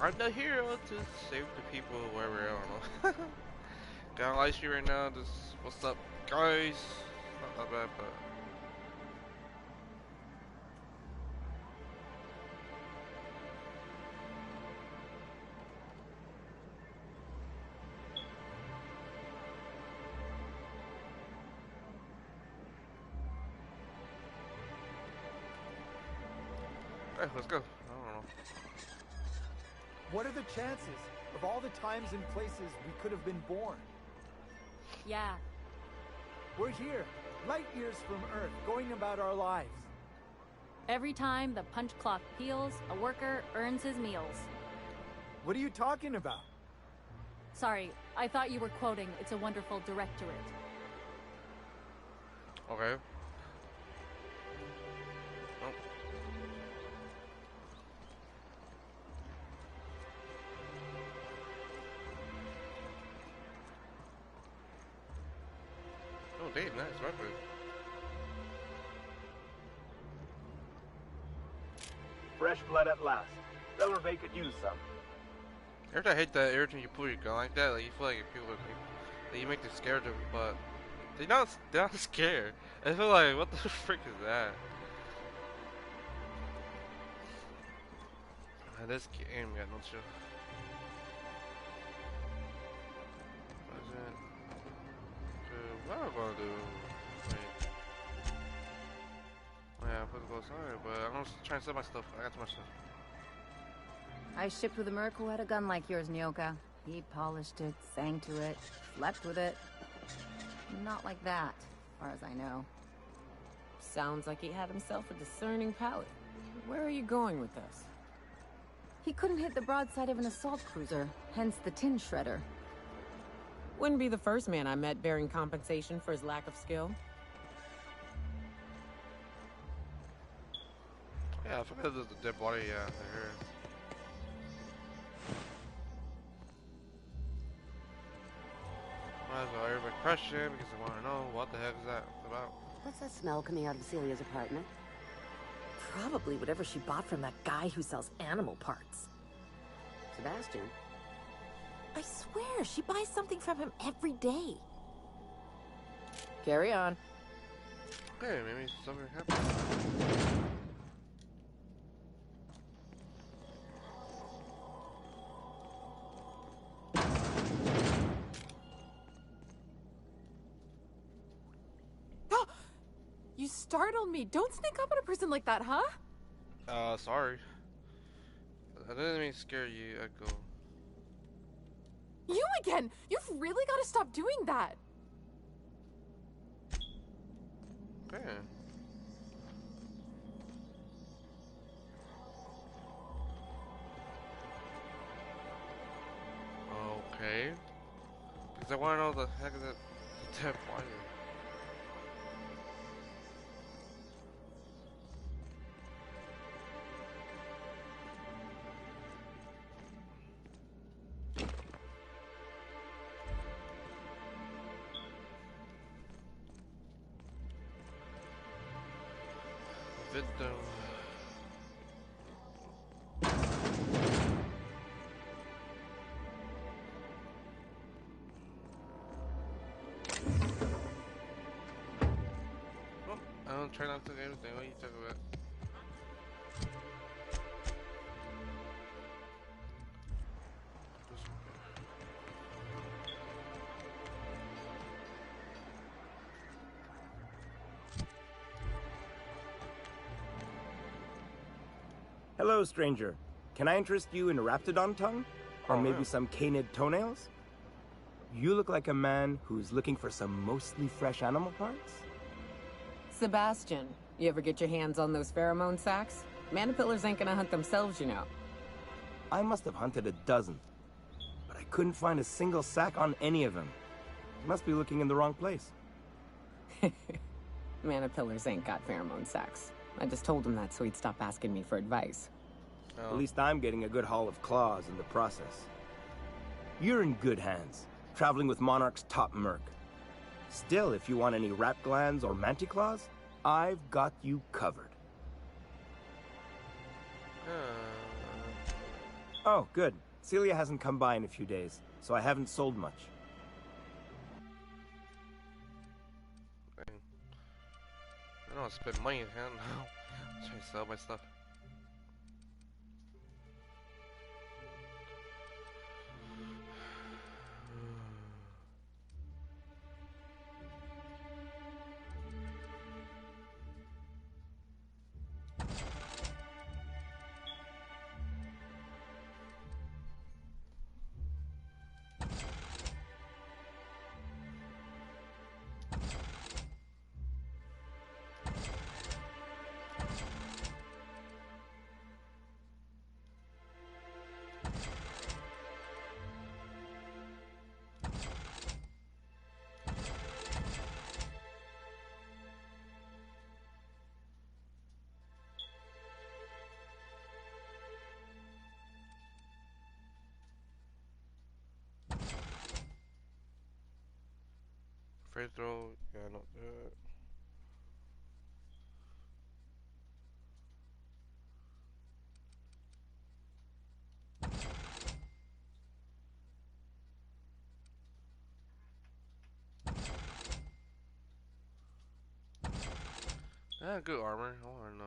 I'm the hero to save the people wherever, I don't know. Got a live stream right now, just, what's up, guys? Not that bad, but... Hey, let's go. I don't know. What are the chances of all the times and places we could have been born? Yeah. We're here, light years from Earth, going about our lives. Every time the punch clock peals, a worker earns his meals. What are you talking about? Sorry, I thought you were quoting It's a Wonderful Directorate. Okay. Oh. Oh, damn, nice weapon. Fresh blood at last. Silverway could use some. Every time I hate that every time you pull your gun like that, like you feel like people are like, that you make them scared of them, but they're not scared. I feel like, what the frick is that? Man, this game got no chill. What am I gonna do? Wait. Oh, yeah, put the close on, but I'm gonna try and sell my stuff. I got too much stuff. I shipped with a merc who had a gun like yours, Nyoka. He polished it, sang to it, slept with it. Not like that, as far as I know. Sounds like he had himself a discerning palate. Where are you going with this? He couldn't hit the broadside of an assault cruiser, hence the tin shredder. Wouldn't be the first man I met bearing compensation for his lack of skill. Yeah, I forgot there's a dead body, yeah, here. Might as well everybody question because I want to know what the heck is that about. What's that smell coming out of Celia's apartment? Probably whatever she bought from that guy who sells animal parts. Sebastian? I swear, she buys something from him every day. Carry on. Hey, maybe something happened. You startled me. Don't sneak up on a person like that, huh? Sorry. I didn't mean to scare you, Echo. You again! You've really got to stop doing that! Okay. Okay. Because I want to know the heck is that dead body. Victim. Well, I don't try not to do anything. What are you talking about? Hello, stranger. Can I interest you in a raptidon tongue? Or Oh, maybe yeah. some canid toenails? You look like a man who's looking for some mostly fresh animal parts? Sebastian, you ever get your hands on those pheromone sacs? Manipillars ain't gonna hunt themselves, you know. I must have hunted a dozen, but I couldn't find a single sack on any of them. Must be looking in the wrong place. Manipillars ain't got pheromone sacs. I just told him that so he'd stop asking me for advice. At least I'm getting a good haul of claws in the process. You're in good hands, traveling with Monarch's top merc. Still, if you want any rat glands or manticlaws, I've got you covered. Oh, good. Celia hasn't come by in a few days, so I haven't sold much. Dang. I don't want to spend money in hand now. I'm trying to sell my stuff. Free throw, yeah, not that. Ah, good armor. I wanna know.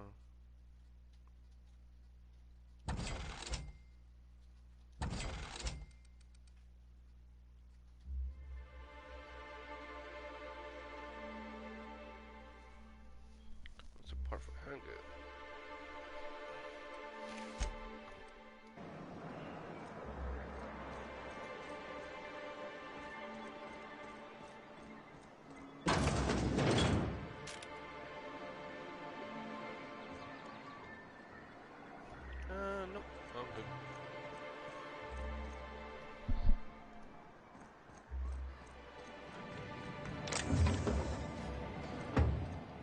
What's a part for handgun? Nope. I'm good.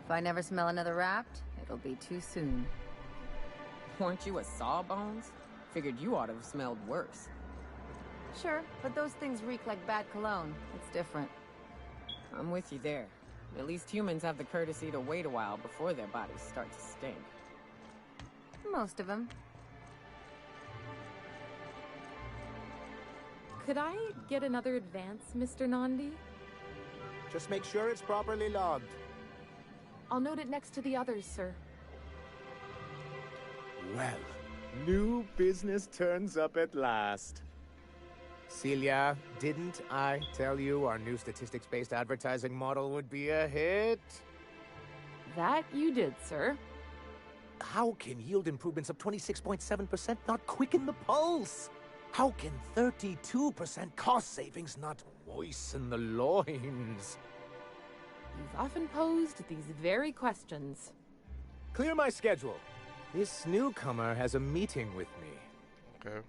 If I never smell another Wrapped, it'll be too soon. Weren't you a Sawbones? Figured you ought to have smelled worse. Sure, but those things reek like bad cologne. It's different. I'm with you there. At least humans have the courtesy to wait a while before their bodies start to stink. Most of them. Could I get another advance, Mr. Nandi? Just make sure it's properly logged. I'll note it next to the others, sir. Well, new business turns up at last. Celia, didn't I tell you our new statistics-based advertising model would be a hit? That you did, sir. How can yield improvements of 26.7% not quicken the pulse? How can 32% cost savings not moisten the loins? You've often posed these very questions. Clear my schedule. This newcomer has a meeting with me. Okay.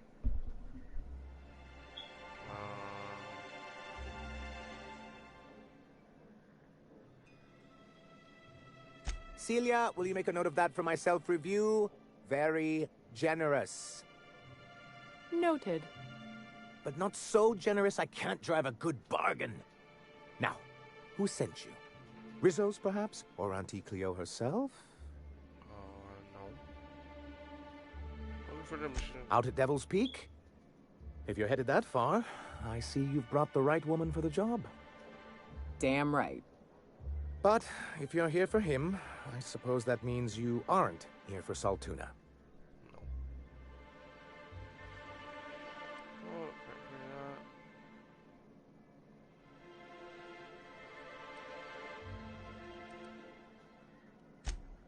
Celia, will you make a note of that for my self-review? Very generous. Noted. But not so generous I can't drive a good bargain. Now, who sent you? Rizzo's, perhaps? Or Auntie Cleo herself? No. Looking for the mission. Out at Devil's Peak? If you're headed that far, I see you've brought the right woman for the job. Damn right. But if you're here for him, I suppose that means you aren't here for Saltuna. No. Oh,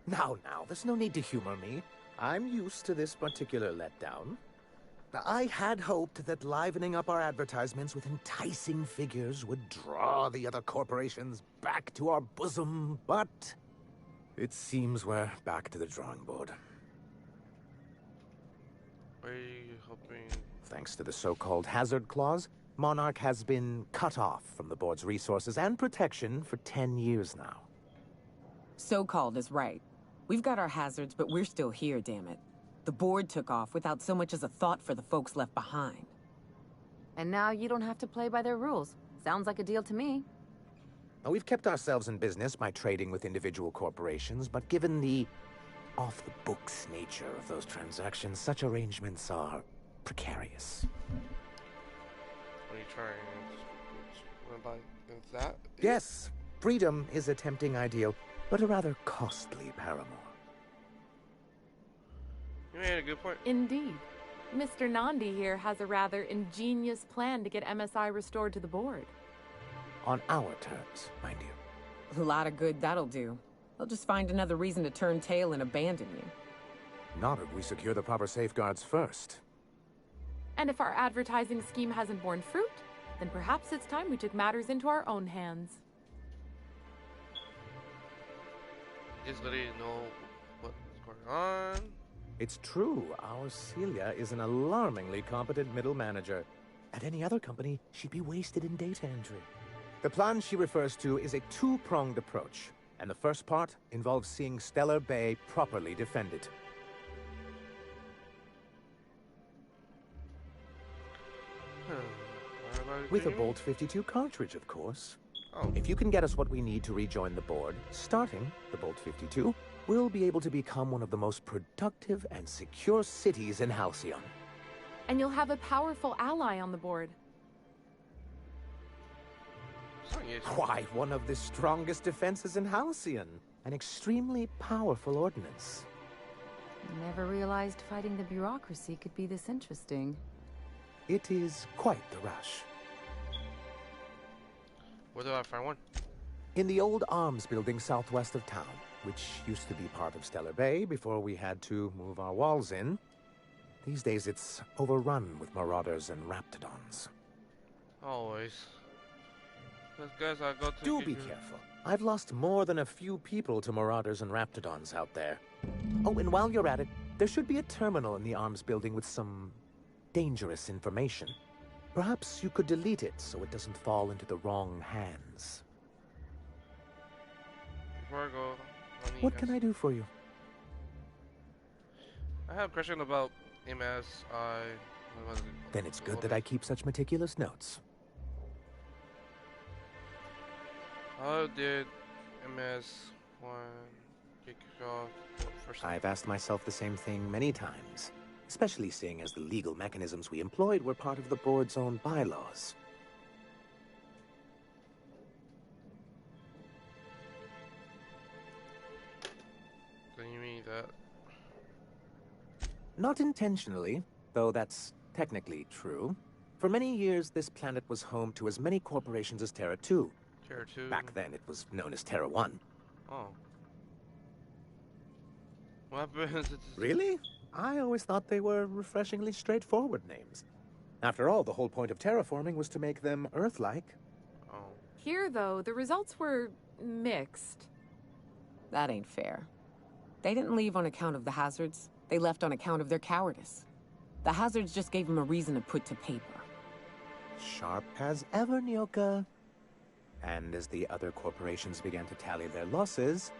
Now, there's no need to humor me. I'm used to this particular letdown. I had hoped that livening up our advertisements with enticing figures would draw the other corporations back to our bosom, but it seems we're back to the drawing board. Are you hoping? Thanks to the so-called hazard clause, Monarch has been cut off from the board's resources and protection for 10 years now. So-called is right. We've got our hazards, but we're still here, damn it. The board took off without so much as a thought for the folks left behind. And now you don't have to play by their rules. Sounds like a deal to me. Now, we've kept ourselves in business by trading with individual corporations, but given the off-the-books nature of those transactions, such arrangements are precarious. What are you trying? About that? Yes, freedom is a tempting ideal, but a rather costly paramour. You made a good point. Indeed. Mr. Nandi here has a rather ingenious plan to get MSI restored to the board. On our terms, mind you. A lot of good that'll do. They'll just find another reason to turn tail and abandon you. Not if we secure the proper safeguards first. And if our advertising scheme hasn't borne fruit, then perhaps it's time we took matters into our own hands. Just let you know what's going on. It's true, our Celia is an alarmingly competent middle manager. At any other company, she'd be wasted in data entry. The plan she refers to is a two-pronged approach, and the first part involves seeing Stellar Bay properly defended. With a Bolt 52 cartridge, of course. Oh. If you can get us what we need to rejoin the board, starting the Bolt 52, we'll be able to become one of the most productive and secure cities in Halcyon. And you'll have a powerful ally on the board. Why, one of the strongest defenses in Halcyon. An extremely powerful ordnance. Never realized fighting the bureaucracy could be this interesting. It is quite the rush. Where do I find one? In the old arms building southwest of town, which used to be part of Stellar Bay before we had to move our walls in. These days it's overrun with marauders and raptidons. Always. Guys, I got to Do be careful. I've lost more than a few people to marauders and raptidons out there. Oh, and while you're at it, there should be a terminal in the arms building with some dangerous information. Perhaps you could delete it so it doesn't fall into the wrong hands. Before I go, What can I do for you? I have a question about MSI. Then it's good that I keep such meticulous notes. How did MS1 kick off first? I've asked myself the same thing many times, especially seeing as the legal mechanisms we employed were part of the board's own bylaws. So you mean that? Not intentionally, though that's technically true. For many years, this planet was home to as many corporations as Terra 2. Terra 2? Back then, it was known as Terra 1. Oh. What happens? Really? I always thought they were refreshingly straightforward names. After all, the whole point of terraforming was to make them Earth-like. Oh. Here, though, the results were mixed. That ain't fair. They didn't leave on account of the hazards. They left on account of their cowardice. The hazards just gave them a reason to put to paper. Sharp as ever, Nyoka. And as the other corporations began to tally their losses,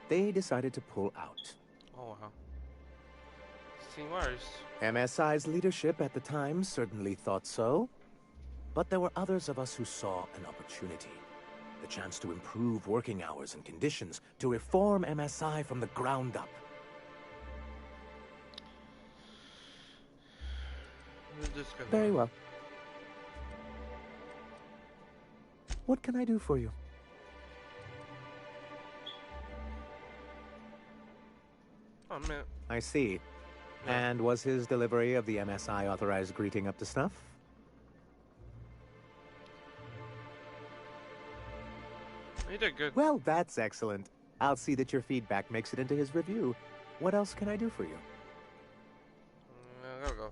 they decided to pull out. Oh, wow. Seems worse. MSI's leadership at the time certainly thought so. But there were others of us who saw an opportunity. The chance to improve working hours and conditions, to reform MSI from the ground up. Very well. What can I do for you? Oh, man. I see. Yeah. And was his delivery of the MSI authorized greeting up to snuff? He did good. Well, that's excellent. I'll see that your feedback makes it into his review. What else can I do for you? There we go.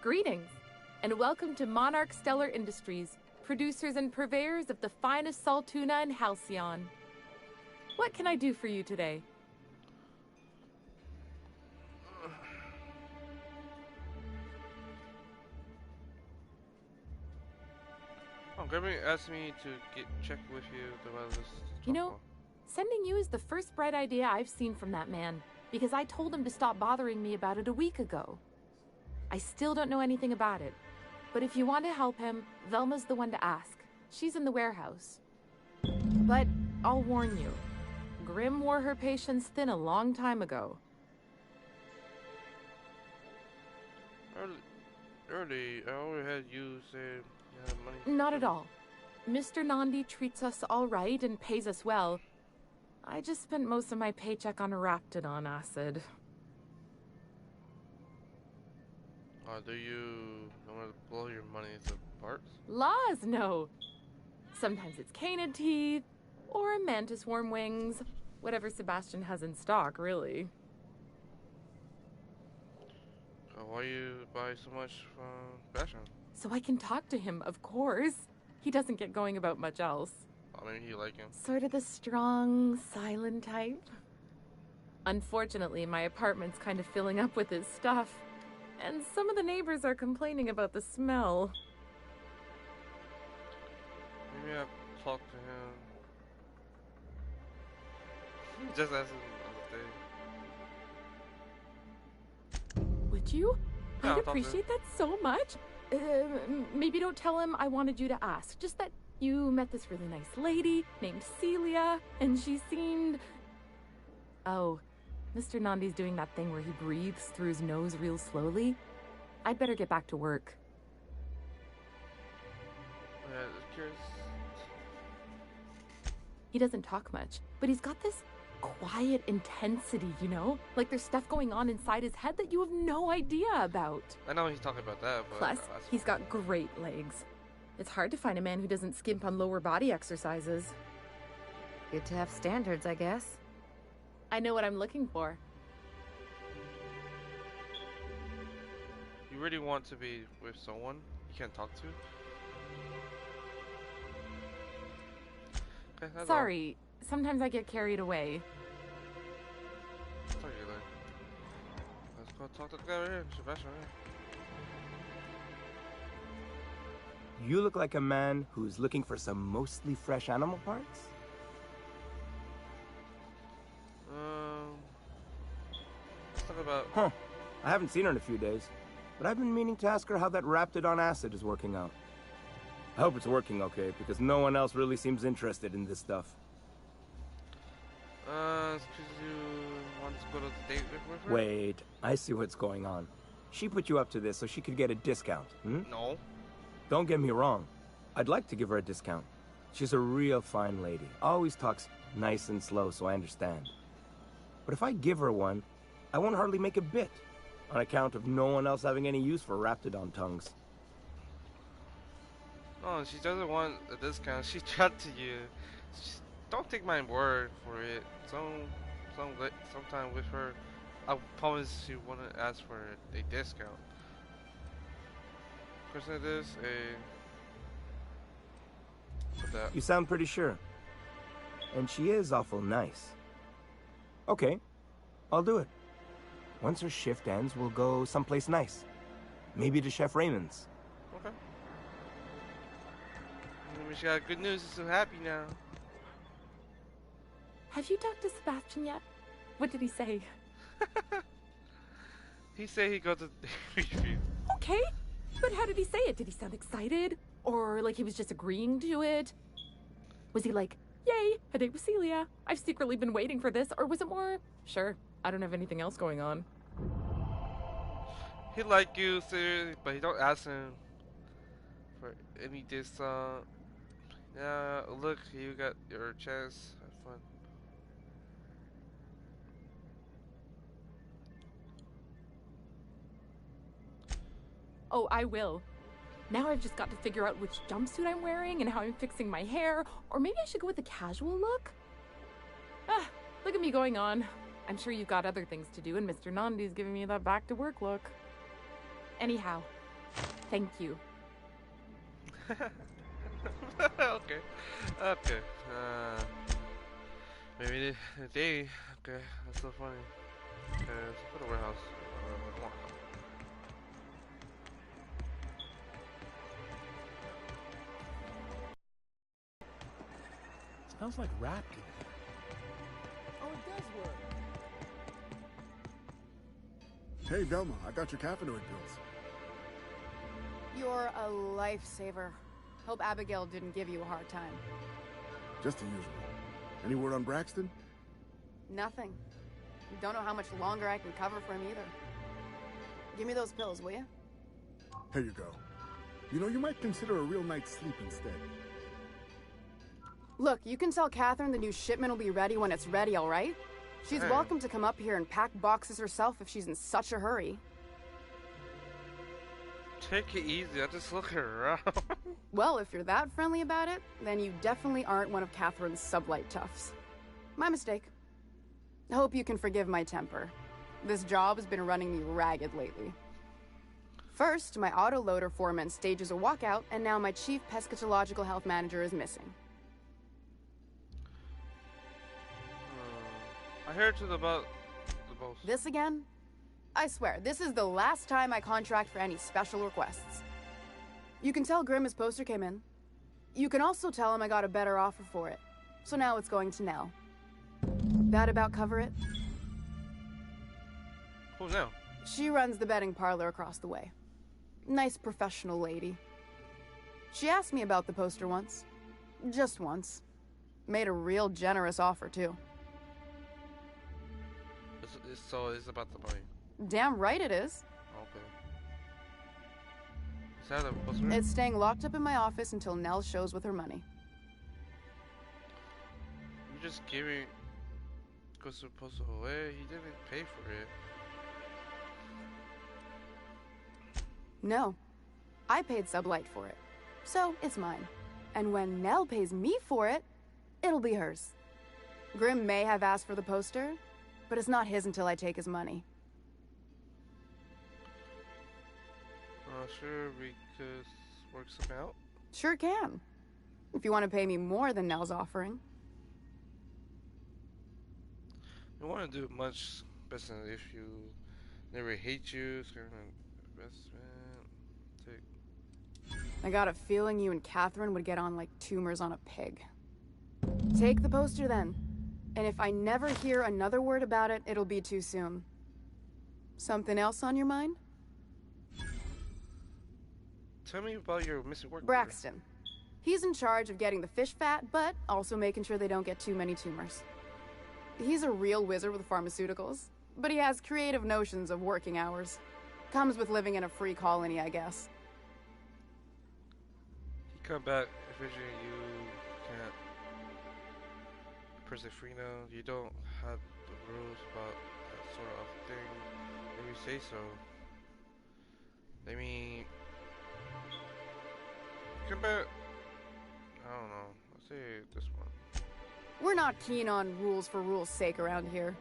Greetings, and welcome to Monarch Stellar Industries, producers and purveyors of the finest salt tuna in Halcyon. What can I do for you today? Oh, Grammy asked me to check with you about this. You know, sending you is the first bright idea I've seen from that man, because I told him to stop bothering me about it a week ago. I still don't know anything about it, but if you want to help him, Velma's the one to ask. She's in the warehouse. But I'll warn you, Grim wore her patience thin a long time ago. Early, I already had you say you had money. Not at all. Mr. Nandi treats us all right and pays us well. I just spent most of my paycheck on Raptidon acid. Do you want to blow your money into parts? Laws, no. Sometimes it's canid teeth, or mantis worm wings. Whatever Sebastian has in stock, really. Why you buy so much from fashion? So I can talk to him, of course. He doesn't get going about much else. I mean, you like him. Sort of the strong, silent type. Unfortunately, my apartment's kind of filling up with his stuff. And some of the neighbors are complaining about the smell. Maybe I'll talk to him. Just ask him the other day. Would you? Yeah, I'd appreciate that so much. Maybe don't tell him I wanted you to ask. Just that you met this really nice lady named Celia, and she seemed... Oh, Mr. Nandi's doing that thing where he breathes through his nose real slowly. I'd better get back to work. Yeah, curious. He doesn't talk much, but he's got this quiet intensity, you know? Like there's stuff going on inside his head that you have no idea about. I know he's talking about that, but... Plus, he's got great legs. It's hard to find a man who doesn't skimp on lower body exercises. Good to have standards, I guess. I know what I'm looking for. You really want to be with someone you can't talk to? Okay, that's Sorry, sometimes I get carried away. Let's go talk to the guy right here, Sebastian, right here. You look like a man who's looking for some mostly fresh animal parts? Let's talk about... Huh. I haven't seen her in a few days, but I've been meaning to ask her how that Raptidon acid is working out. I hope it's working okay, because no one else really seems interested in this stuff. Excuse you want to go to the date with her? Wait, I see what's going on. She put you up to this so she could get a discount, hmm? No. Don't get me wrong. I'd like to give her a discount. She's a real fine lady. Always talks nice and slow, so I understand. But if I give her one, I won't hardly make a bit, on account of no one else having any use for Raptidon tongues. No, she doesn't want a discount. She chatted to you. Don't take my word for it. Sometime with her, I promise she wouldn't ask for a discount. Person it is You sound pretty sure. And she is awful nice. Okay, I'll do it. Once her shift ends, we'll go someplace nice. Maybe to Chef Raymond's. Okay. Maybe she got good news. She's so happy now. Have you talked to Sebastian yet? What did he say? He said he got the review. Okay, but how did he say it? Did he sound excited? Or like he was just agreeing to it? Was he like, yay, a date with Celia. I've secretly been waiting for this. Or was it more, sure, I don't have anything else going on. He like you, seriously, but he don't ask him for any discount. Yeah, look, you got your chance. Have fun. Oh, I will. Now I've just got to figure out which jumpsuit I'm wearing and how I'm fixing my hair. Or maybe I should go with the casual look? Ah, look at me going on. I'm sure you've got other things to do, and Mr. Nandi's giving me that back-to-work look. Anyhow, thank you. Okay. Okay. Maybe they. Okay, that's so funny. Okay, let's put a warehouse. Smells like rap. Oh, it does work. Hey, Velma, I got your caffeinoid pills. You're a lifesaver. Hope Abigail didn't give you a hard time. Just the usual. Any word on Braxton? Nothing. Don't know how much longer I can cover for him either. Give me those pills, will you? Here you go. You know, you might consider a real night's sleep instead. Look, you can tell Catherine the new shipment will be ready when it's ready, all right? She's welcome to come up here and pack boxes herself if she's in such a hurry. Take it easy, I'm just looking around. Well, if you're that friendly about it, then you definitely aren't one of Catherine's sublight toughs. My mistake. I hope you can forgive my temper. This job has been running me ragged lately. First, my autoloader foreman stages a walkout, and now my chief pescatological health manager is missing. I heard about the boss. This again? I swear, this is the last time I contract for any special requests. You can tell Grimm his poster came in. You can also tell him I got a better offer for it. So now it's going to Nell. That about cover it? Who's Nell? She runs the betting parlor across the way. Nice professional lady. She asked me about the poster once. Just once. Made a real generous offer, too. So it's about the money. Damn right it is. Okay. Is that a poster? It's staying locked up in my office until Nell shows with her money. You just giving goes to poster away. He didn't pay for it. No. I paid Sublight for it. So it's mine. And when Nell pays me for it, it'll be hers. Grimm may have asked for the poster, but it's not his until I take his money. Sure, we could work something out. Sure can. If you want to pay me more than Nell's offering. You want to do much better if you never hate you. Investment. I got a feeling you and Catherine would get on like tumors on a pig. Take the poster then. And if I never hear another word about it, it'll be too soon. Something else on your mind? Tell me about your missing work. Braxton. He's in charge of getting the fish fat, but also making sure they don't get too many tumors. He's a real wizard with pharmaceuticals, but he has creative notions of working hours. Comes with living in a free colony, I guess. You come back, eventually you can't person free now. You don't have the rules about that sort of thing. Let me say so. I mean, come back. I don't know. Let's say this one. We're not keen on rules for rules' sake around here.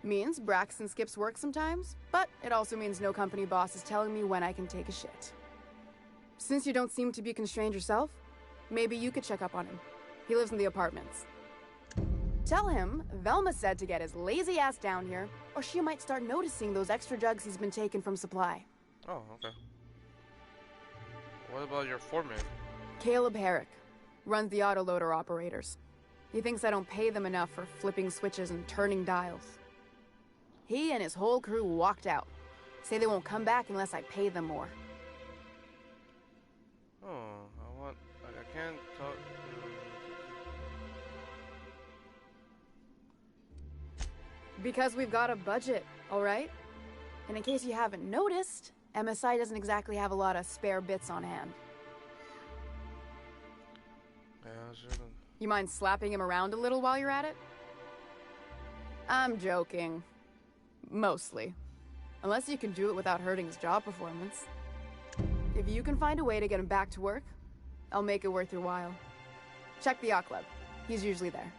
Means Braxton skips work sometimes, but it also means no company boss is telling me when I can take a shit. Since you don't seem to be constrained yourself, maybe you could check up on him. He lives in the apartments. Tell him Velma said to get his lazy ass down here, or she might start noticing those extra drugs he's been taking from supply. Oh, okay. What about your foreman? Caleb Herrick. Runs the autoloader operators. He thinks I don't pay them enough for flipping switches and turning dials. He and his whole crew walked out. Say they won't come back unless I pay them more. Oh, I can't talk to... Because we've got a budget, alright? And in case you haven't noticed, MSI doesn't exactly have a lot of spare bits on hand. Yeah, sure. You mind slapping him around a little while you're at it? I'm joking. Mostly. Unless you can do it without hurting his job performance. If you can find a way to get him back to work, I'll make it worth your while. Check the yacht club. He's usually there.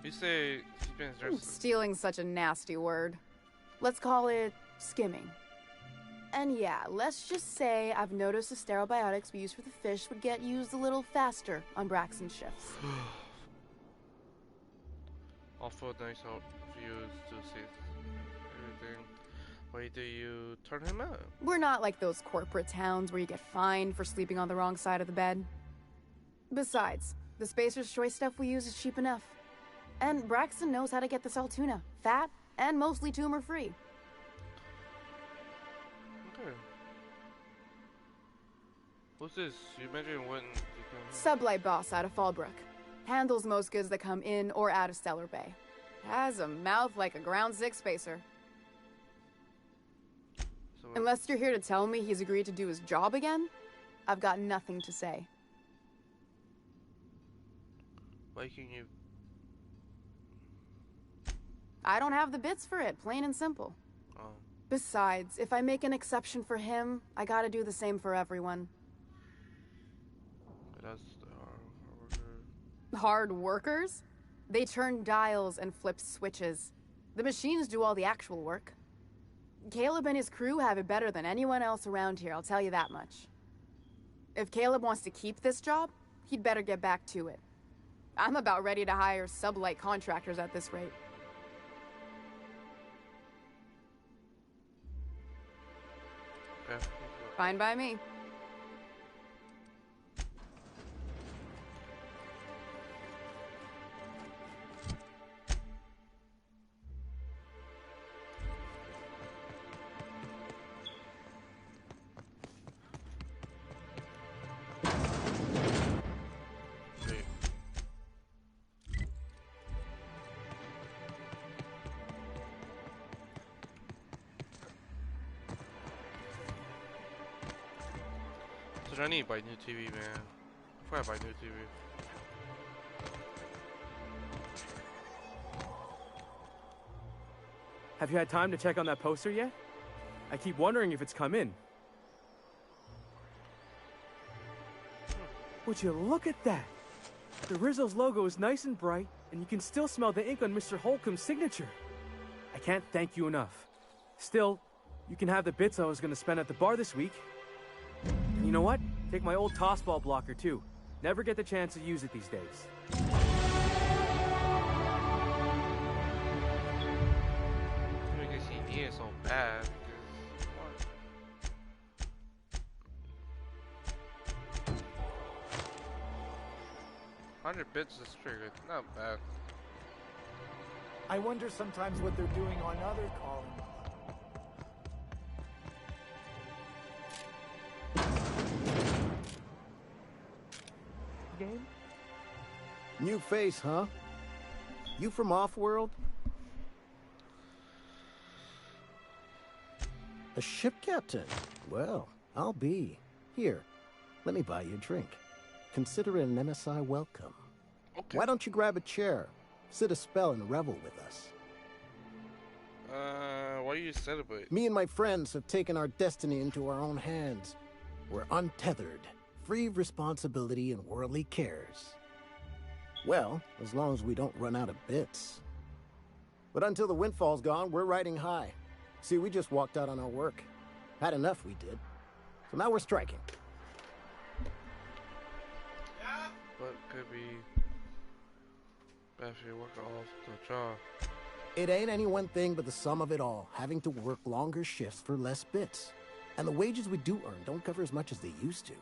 You say he's been Stealing's such a nasty word. Let's call it skimming. And yeah, let's just say I've noticed the stereobiotics we use for the fish would get used a little faster on Braxton's shifts. Also nice out views to see everything. Why do you turn him out? We're not like those corporate towns where you get fined for sleeping on the wrong side of the bed. Besides, the Spacer's Choice stuff we use is cheap enough. And Braxton knows how to get this tuna, fat and mostly tumor-free. Okay. Who's this? You mentioned when Sublight boss out of Fallbrook. Handles most goods that come in or out of Stellar Bay. Has a mouth like a Ground 6 spacer. So unless you're here to tell me he's agreed to do his job again, I've got nothing to say. Why can you... I don't have the bits for it, plain and simple. Oh. Besides, if I make an exception for him, I gotta do the same for everyone. That's the hard worker. Hard workers? They turn dials and flip switches. The machines do all the actual work. Caleb and his crew have it better than anyone else around here, I'll tell you that much. If Caleb wants to keep this job, he'd better get back to it. I'm about ready to hire sublight contractors at this rate. Okay. Fine by me. I need to buy new TV, man. Before I buy new TV. Have you had time to check on that poster yet? I keep wondering if it's come in. Would you look at that? The Rizzo's logo is nice and bright, and you can still smell the ink on Mr. Holcomb's signature. I can't thank you enough. Still, you can have the bits I was going to spend at the bar this week. And you know what? Take my old tossball blocker, too. Never get the chance to use it these days. I think he needs so bad. Because, what? 100 bits is pretty good. Not bad. I wonder sometimes what they're doing on other callings. Game? New face, huh? You from Off-World? A ship captain? Well, I'll be. Here, let me buy you a drink. Consider it an MSI welcome. Okay. Why don't you grab a chair? Sit a spell and revel with us. Why do you celebrate? Me and my friends have taken our destiny into our own hands. We're untethered, free of responsibility and worldly cares. Well, as long as we don't run out of bits. But until the windfall's gone, we're riding high. See, we just walked out on our work. Had enough, we did. So now we're striking. What could be best for your work off the job? It ain't any one thing but the sum of it all, having to work longer shifts for less bits. And the wages we do earn don't cover as much as they used to.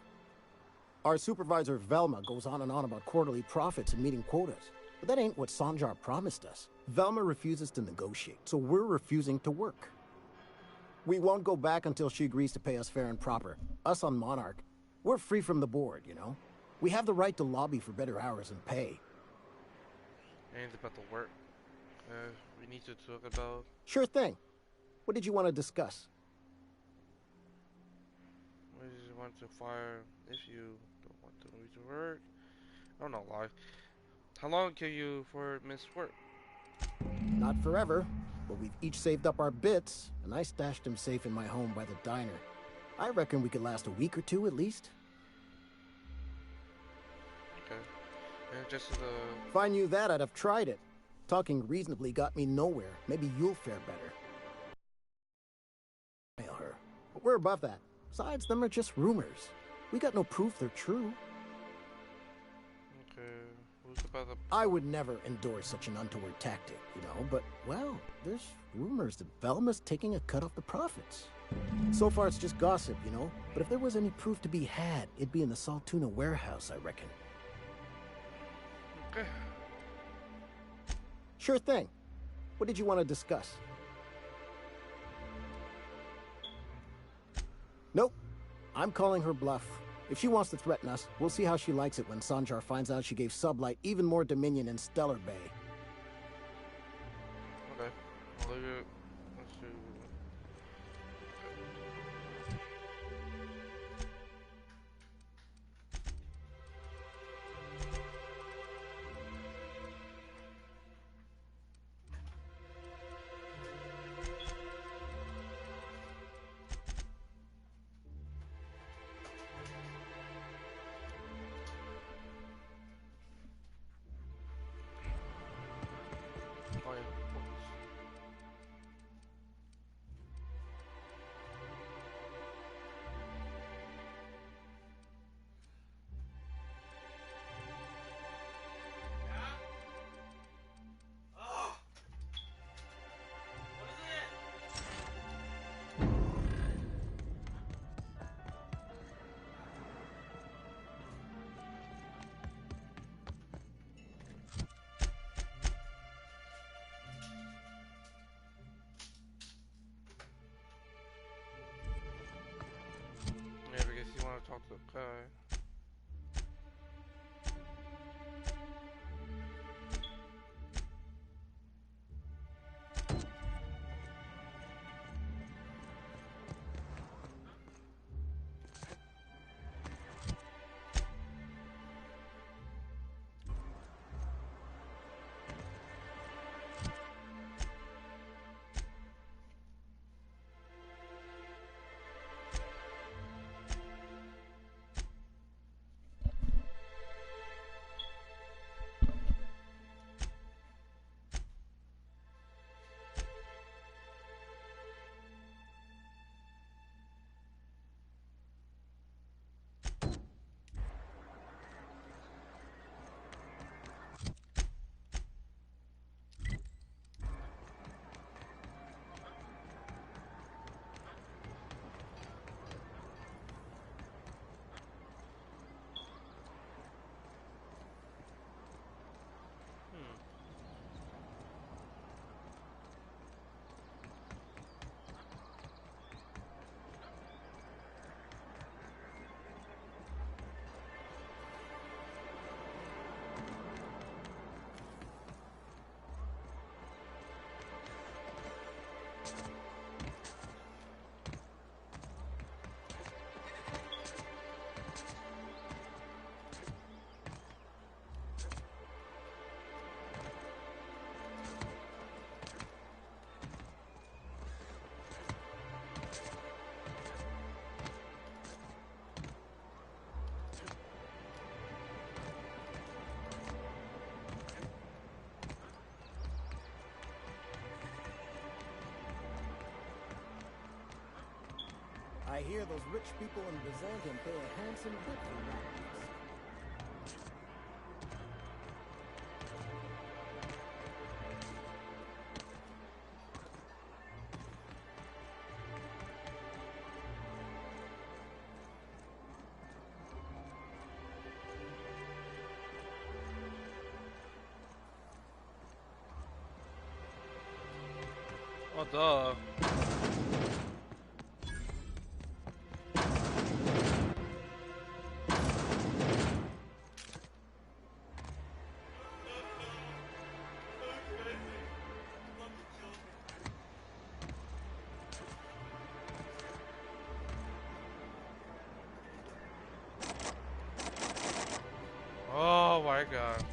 Our supervisor, Velma, goes on and on about quarterly profits and meeting quotas. But that ain't what Sanjar promised us. Velma refuses to negotiate, so we're refusing to work. We won't go back until she agrees to pay us fair and proper. Us on Monarch, we're free from the board, you know? We have the right to lobby for better hours and pay. And about the work we need to talk about. Sure thing. What did you want to discuss? What did you want to fire if you don't want to leave to work? I don't know why. How long can you for miss work? Not forever, but we've each saved up our bits, and I stashed them safe in my home by the diner. I reckon we could last a week or two at least. Okay. And just If I knew that, I'd have tried it. Talking reasonably got me nowhere. Maybe you'll fare better. We're above that. Besides, them are just rumors. We got no proof they're true. Okay, who's about the... I would never endorse such an untoward tactic, you know, but, well, there's rumors that Velma's taking a cut off the profits. So far, it's just gossip, you know, but if there was any proof to be had, it'd be in the Saltuna warehouse, I reckon. Okay. Sure thing. What did you want to discuss? Nope. I'm calling her bluff. If she wants to threaten us, we'll see how she likes it when Sanjar finds out she gave Sublight even more dominion in Stellar Bay. Okay. I'll leave it. Let's see. Oh, yeah. Yeah, because you want to talk to the guy. I hear those rich people in Byzantium pay a handsome bit for that. Oh, duh. Oh my god.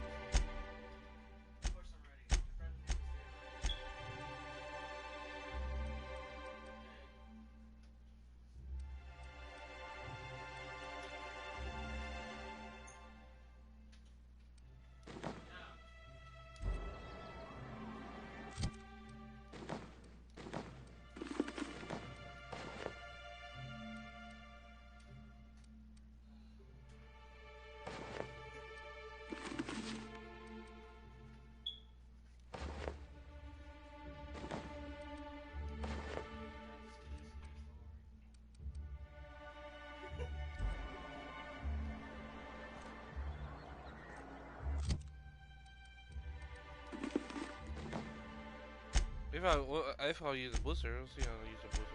If I'll use a booster, we'll see how I use a booster.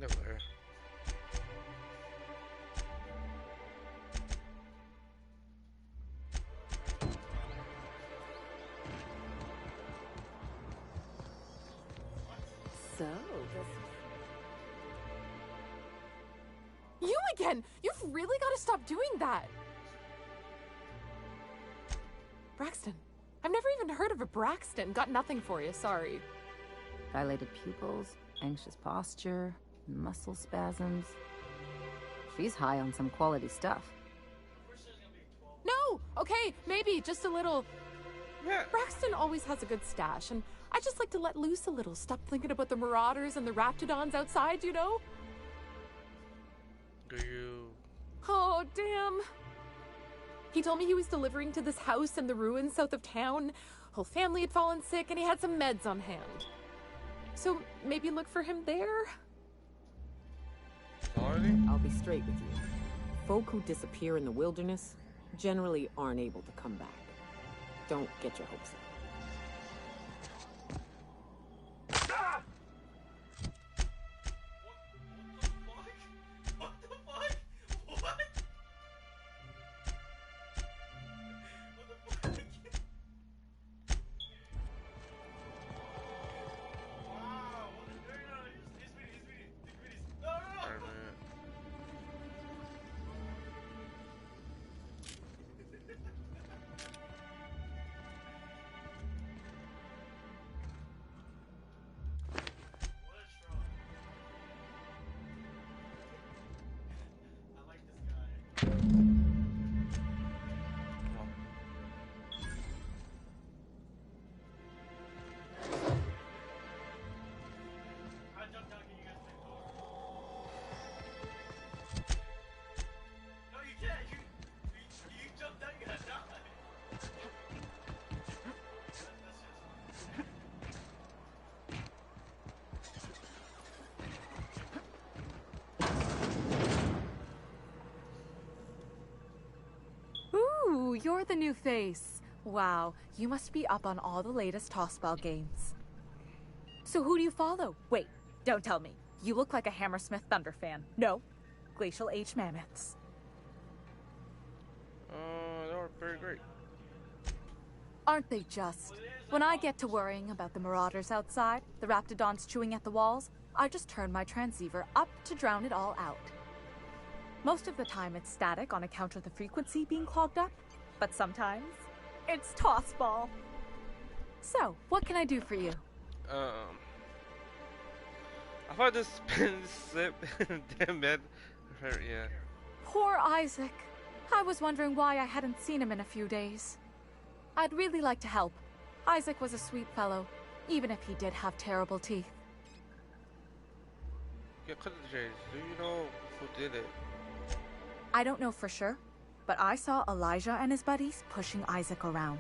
Never. So, You again! You've really got to stop doing that! Braxton. I've never even heard of a Braxton. Got nothing for you, sorry. Dilated pupils, anxious posture, muscle spasms. She's high on some quality stuff. No! Okay, maybe, just a little. Yeah. Braxton always has a good stash, and I just like to let loose a little. Stop thinking about the marauders and the raptidons outside, you know? Do you? Oh, damn. He told me he was delivering to this house in the ruins south of town. Whole family had fallen sick, and he had some meds on hand. So maybe look for him there? Sorry? I'll be straight with you. Folk who disappear in the wilderness generally aren't able to come back. Don't get your hopes up. Ooh, you're the new face. Wow, you must be up on all the latest tossball games. So who do you follow? Wait, don't tell me. You look like a Hammersmith Thunder fan. No, Glacial H Mammoths. They were very great. Aren't they just? When I get to worrying about the marauders outside, the raptidons chewing at the walls, I just turn my transceiver up to drown it all out. Most of the time it's static on account of the frequency being clogged up, but sometimes it's tossball. So, what can I do for you? I thought this spin slip. Damn it. Yeah. Poor Isaac. I was wondering why I hadn't seen him in a few days. I'd really like to help. Isaac was a sweet fellow, even if he did have terrible teeth. Yeah, cut the J's. Do you know who did it? I don't know for sure, but I saw Elijah and his buddies pushing Isaac around.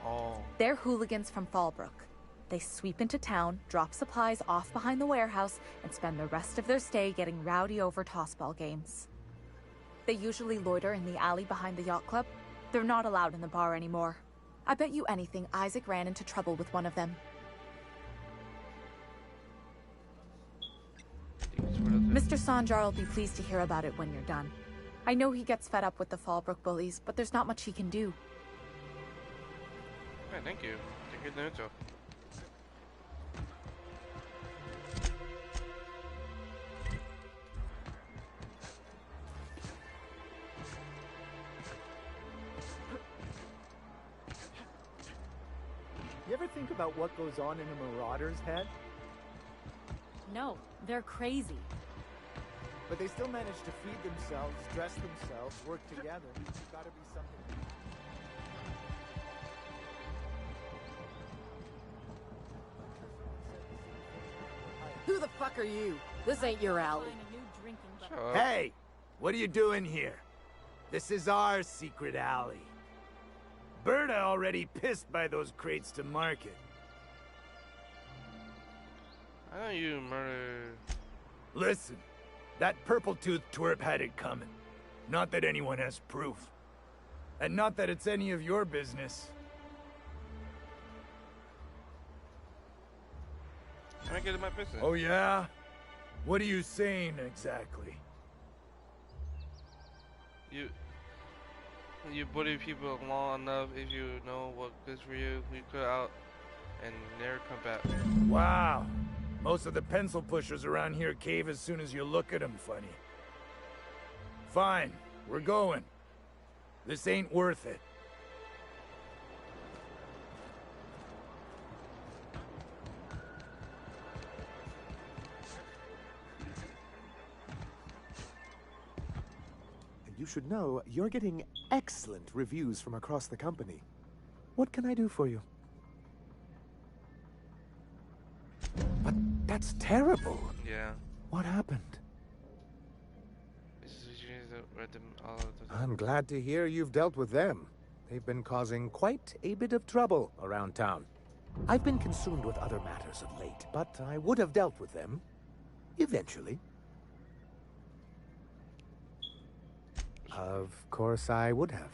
Oh. They're hooligans from Fallbrook. They sweep into town, drop supplies off behind the warehouse, and spend the rest of their stay getting rowdy over tossball games. They usually loiter in the alley behind the yacht club. They're not allowed in the bar anymore. I bet you anything Isaac ran into trouble with one of them. Mr. Sanjar will be pleased to hear about it when you're done. I know he gets fed up with the Fallbrook bullies, but there's not much he can do. Yeah, thank you. Thank you, Naruto. You ever think about what goes on in a marauder's head? No, they're crazy. But they still manage to feed themselves, dress themselves, work together. There's gotta be something. Who the fuck are you? This ain't your alley. Hey! What are you doing here? This is our secret alley. Berta already pissed by those crates to market. I know you murdered... Listen, that purple-toothed twerp had it coming. Not that anyone has proof. And not that it's any of your business. I get in my business. Oh yeah? What are you saying exactly? You bully people long enough, if you know what good for you, we cut out and never come back. Wow. Most of the pencil pushers around here cave as soon as you look at them funny. Fine, we're going. This ain't worth it. You should know you're getting excellent reviews from across the company. What can I do for you? But that's terrible. Yeah. What happened? I'm glad to hear you've dealt with them. They've been causing quite a bit of trouble around town. I've been consumed with other matters of late, but I would have dealt with them eventually. Of course I would have.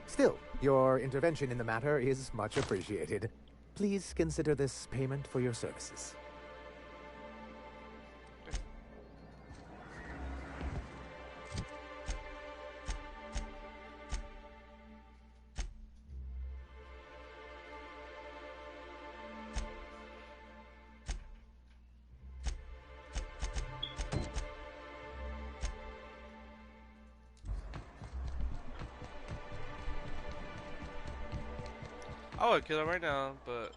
Still, your intervention in the matter is much appreciated. Please consider this payment for your services. I would kill him right now, but...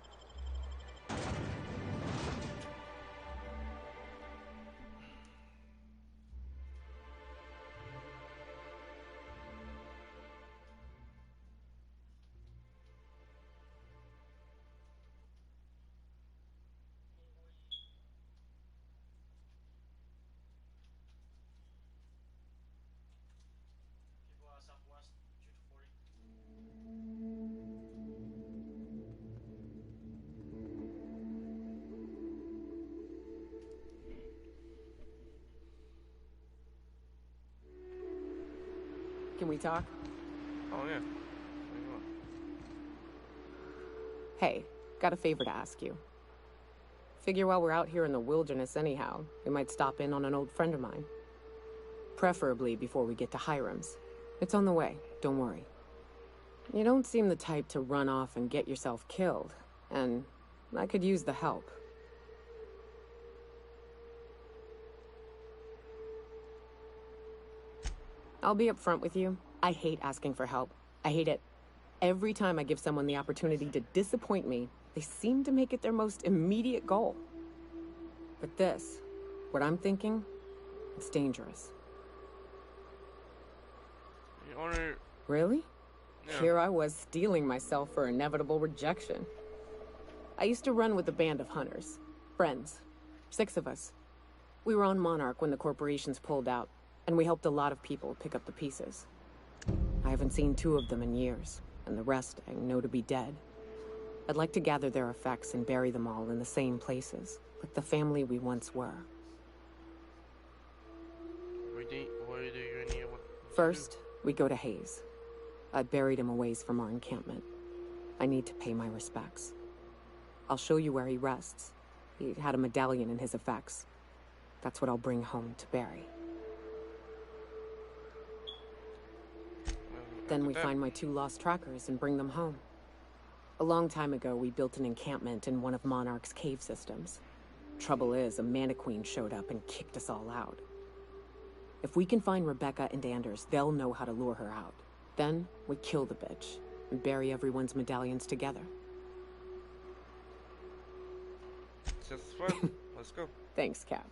Can we talk? Oh, yeah. Hey, got a favor to ask you. Figure while we're out here in the wilderness anyhow, we might stop in on an old friend of mine. Preferably before we get to Hiram's. It's on the way, don't worry. You don't seem the type to run off and get yourself killed, and I could use the help. I'll be upfront with you. I hate asking for help. I hate it. Every time I give someone the opportunity to disappoint me, they seem to make it their most immediate goal. But this, what I'm thinking, it's dangerous. Your Honor... Really? Yeah. Here I was steeling myself for inevitable rejection. I used to run with a band of hunters. Friends. 6 of us. We were on Monarch when the corporations pulled out, and we helped a lot of people pick up the pieces. I haven't seen 2 of them in years, and the rest I know to be dead. I'd like to gather their effects and bury them all in the same places, like the family we once were. First, we go to Hayes. I buried him a ways from our encampment. I need to pay my respects. I'll show you where he rests. He had a medallion in his effects. That's what I'll bring home to bury. Then we find my 2 lost trackers and bring them home. A long time ago, we built an encampment in one of Monarch's cave systems. Trouble is, a Mantiqueen showed up and kicked us all out. If we can find Rebecca and Anders, they'll know how to lure her out. Then, we kill the bitch and bury everyone's medallions together. Just fun. Let's go. Thanks, Cap.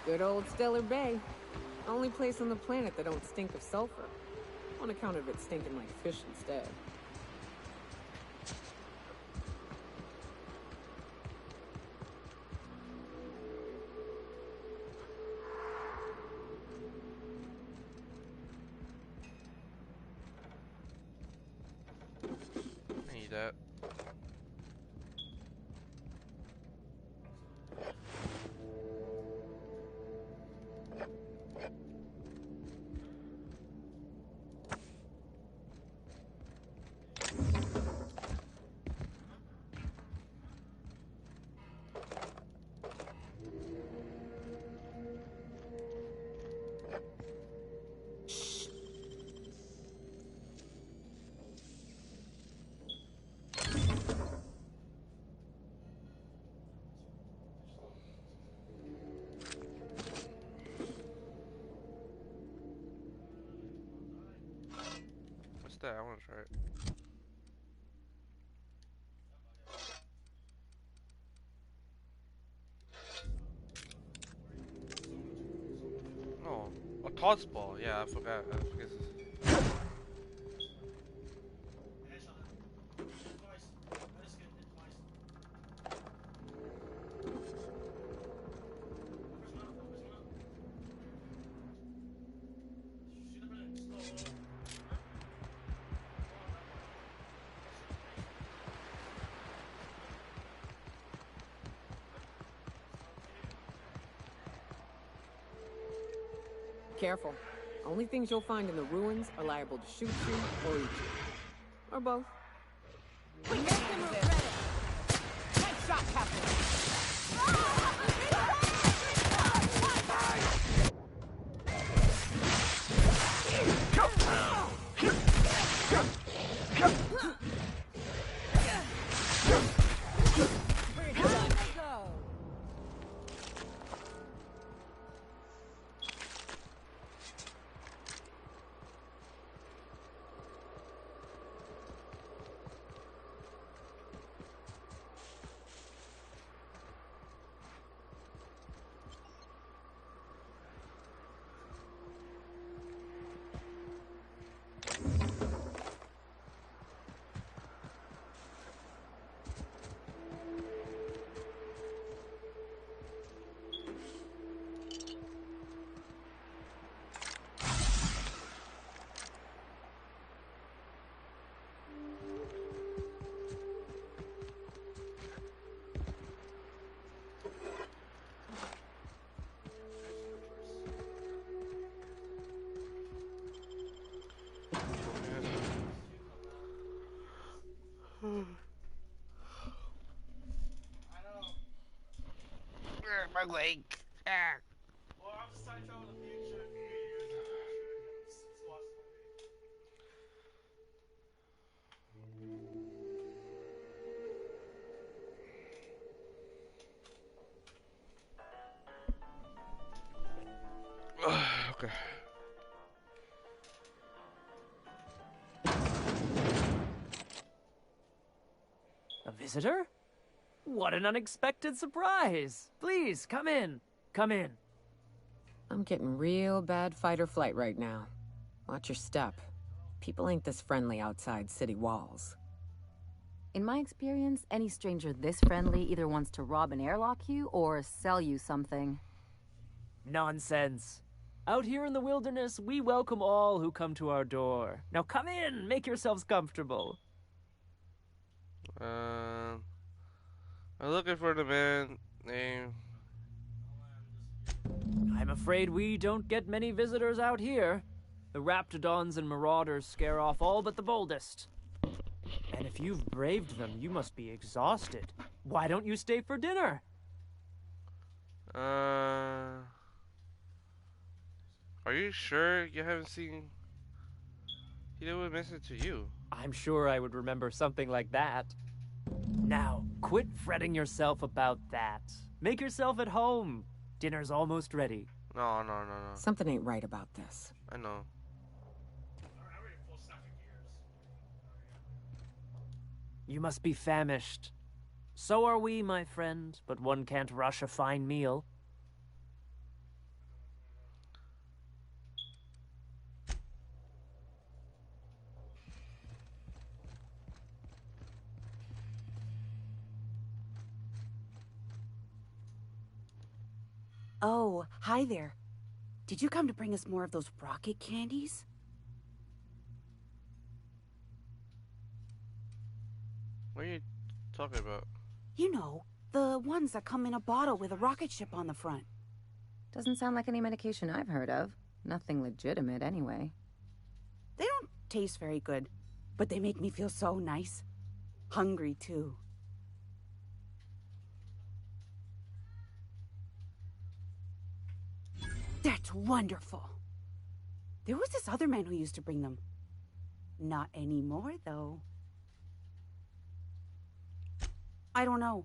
Good old Stellar Bay. Only place on the planet that don't stink of sulfur. On account of it stinking like fish instead. I need that. What's that? I want to try it. Oh, a toss ball. Yeah, I forgot. I forget this. Careful. Only things you'll find in the ruins are liable to shoot you or eat you. Or both. Nice shot, Captain! My leg. Ah. Okay. visitor? What an unexpected surprise! Please, come in. Come in. I'm getting real bad fight or flight right now. Watch your step. People ain't this friendly outside city walls. In my experience, any stranger this friendly either wants to rob and airlock you or sell you something. Nonsense. Out here in the wilderness, we welcome all who come to our door. Now come in, make yourselves comfortable. I'm looking for the man named... I'm afraid we don't get many visitors out here. The Raptidons and Marauders scare off all but the boldest. And if you've braved them, you must be exhausted. Why don't you stay for dinner? Are you sure you haven't seen... He would mention to you. I'm sure I would remember something like that. Now, quit fretting yourself about that. Make yourself at home. Dinner's almost ready. No. Something ain't right about this. I know. You must be famished. So are we, my friend, but one can't rush a fine meal. Oh, hi there. Did you come to bring us more of those rocket candies? What are you talking about? You know, the ones that come in a bottle with a rocket ship on the front. Doesn't sound like any medication I've heard of. Nothing legitimate, anyway. They don't taste very good, but they make me feel so nice. Hungry, too. That's wonderful. There was this other man who used to bring them. Not anymore, though. I don't know.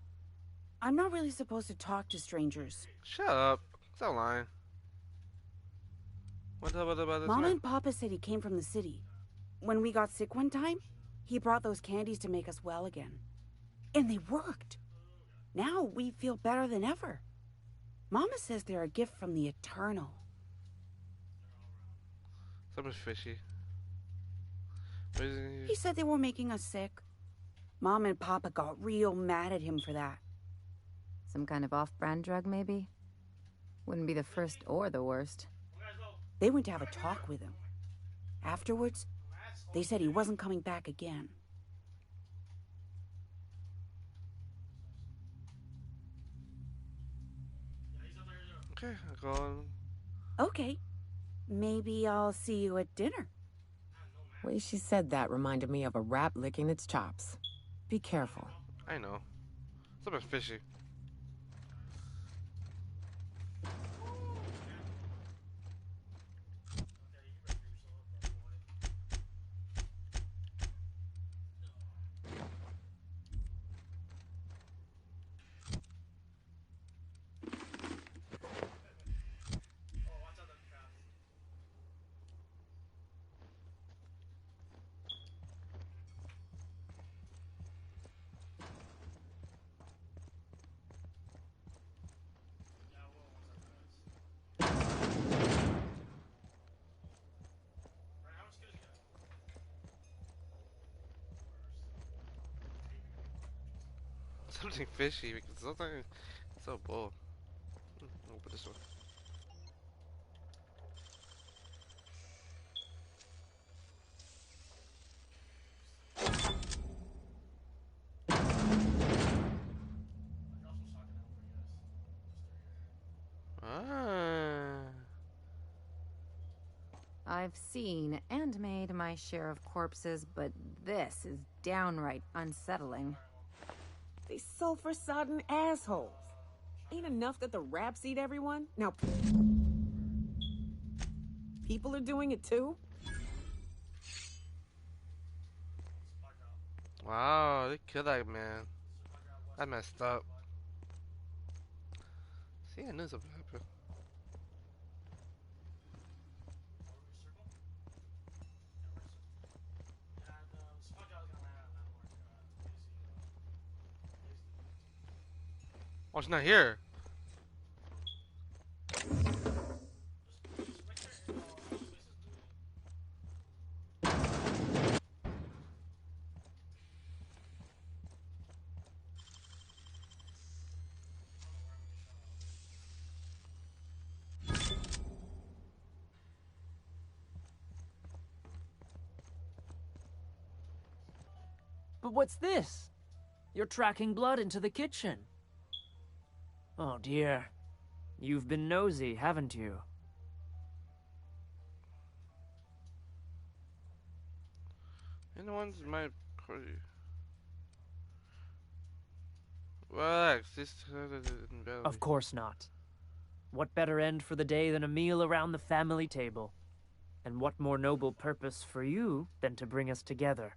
I'm not really supposed to talk to strangers. Shut up. Stop lying. What about this Mama man? and Papa said he came from the city. When we got sick one time, he brought those candies to make us well again. And they worked. Now we feel better than ever. Mama says they're a gift from the Eternal. Something's fishy. He said they were making us sick. Mom and Papa got real mad at him for that. Some kind of off-brand drug, maybe? Wouldn't be the first or the worst. They went to have a talk with him. Afterwards, they said he wasn't coming back again. Okay, I'll go on. Okay. Maybe I'll see you at dinner. The way she said that reminded me of a rat licking its chops. Be careful. I know. Something's fishy. Something fishy because something so bold. I'll put this one. I've seen and made my share of corpses, but this is downright unsettling. They sulfur-sodden assholes. Ain't enough that the raps eat everyone? Now, people are doing it too? Wow, they killed that man. I messed up. See, I knew something happened. Oh, it's not here. But what's this? You're tracking blood into the kitchen. Oh dear. You've been nosy, haven't you? Anyone's my relax. This Of course not. What better end for the day than a meal around the family table? And what more noble purpose for you than to bring us together?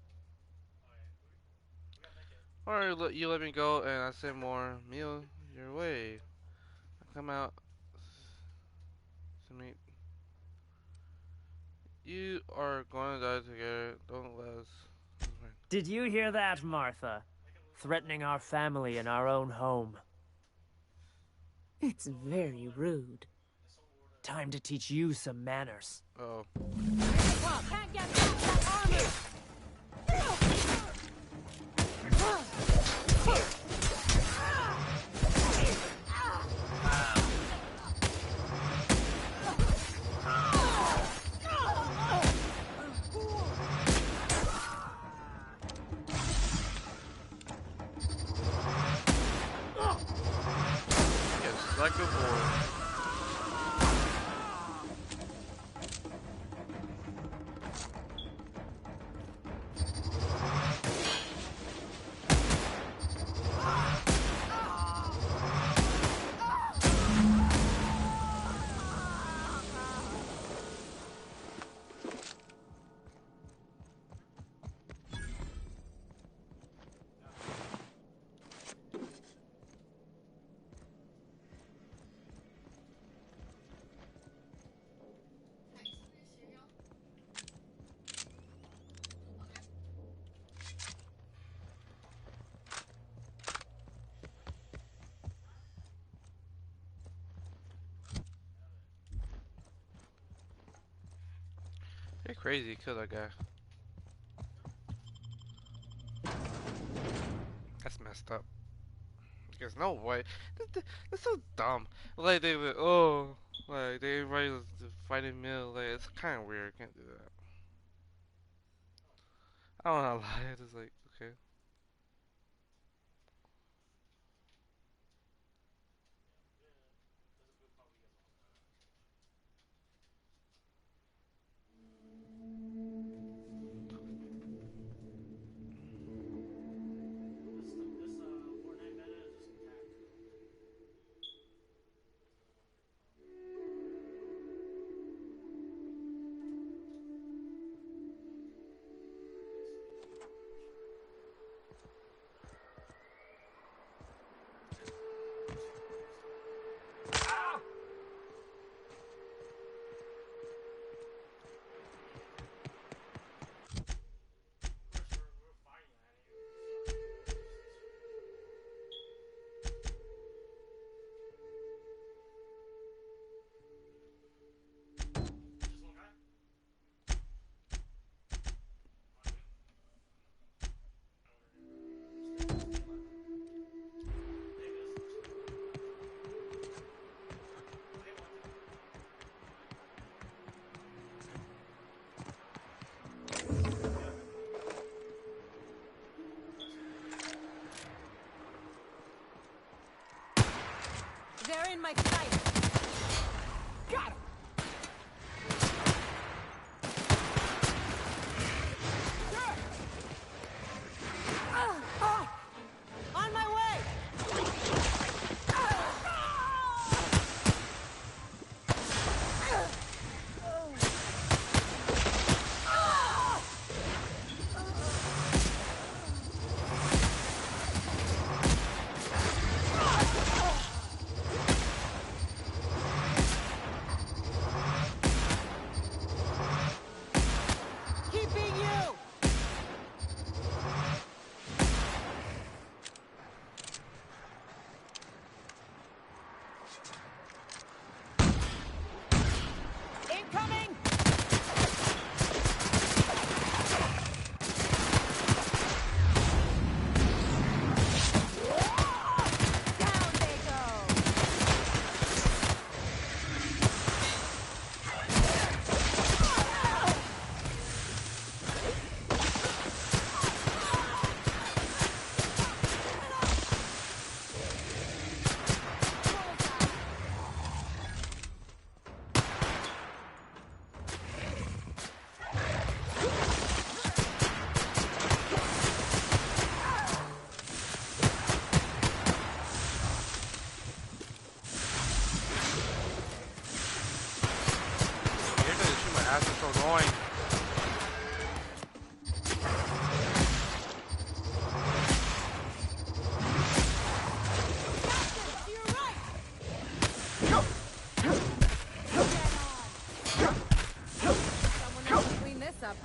Or you let me go and I say more meal your way. I come out to meet. You are going to die together. Don't let us. Did you hear that, Martha? Threatening our family in our own home. It's very rude. Time to teach you some manners. Oh. Can't get past that armor! Yes, like a boy. You're crazy, kill that guy. That's messed up. There's no way. That's so dumb. Like they would, oh, like they invite us to fighting meal. Like it's kind of weird. Can't do that. I don't wanna lie. It's just like okay. They're in my sight. Got him! On my way!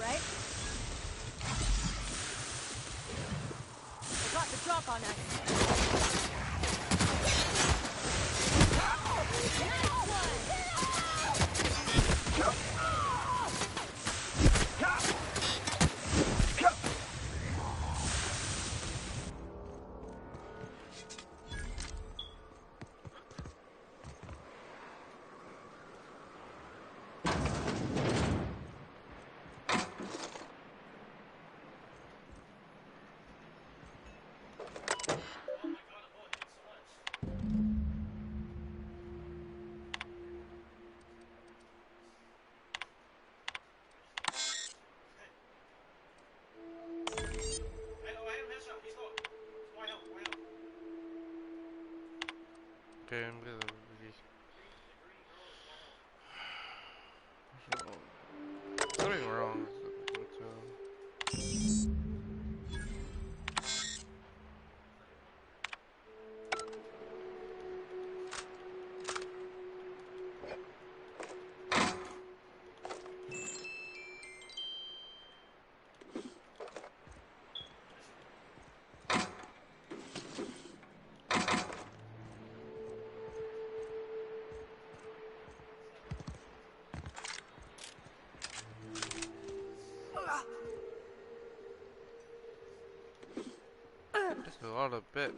right? I got the drop on us. Okay, I'm gonna really... Something wrong. Just a lot of bits.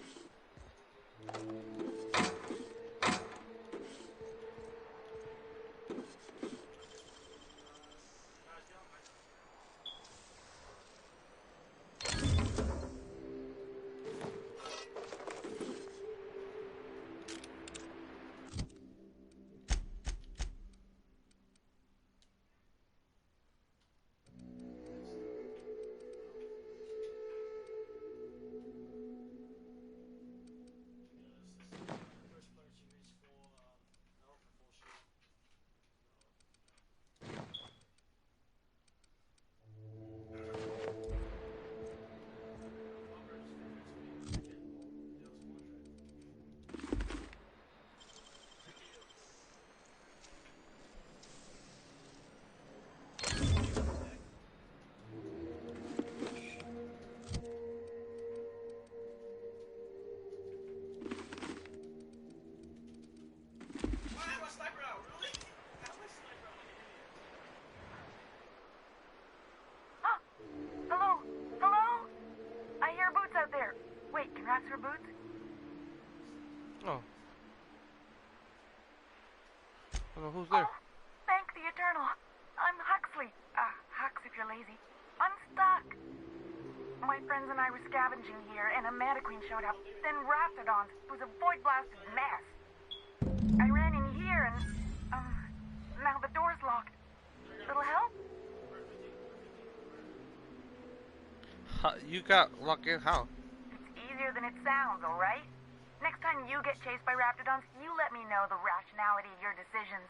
Rats for boots? Oh. Hello, who's there? Oh, thank the Eternal. I'm Huxley. Hux if you're lazy. I'm stuck. My friends and I were scavenging here, and a Mantiqueen showed up. Then Raptidons. It was a void-blasted mess. I ran in here, and, now the door's locked. Little help? You got locked in how? Easier than it sounds, alright? Next time you get chased by Raptidons, you let me know the rationality of your decisions.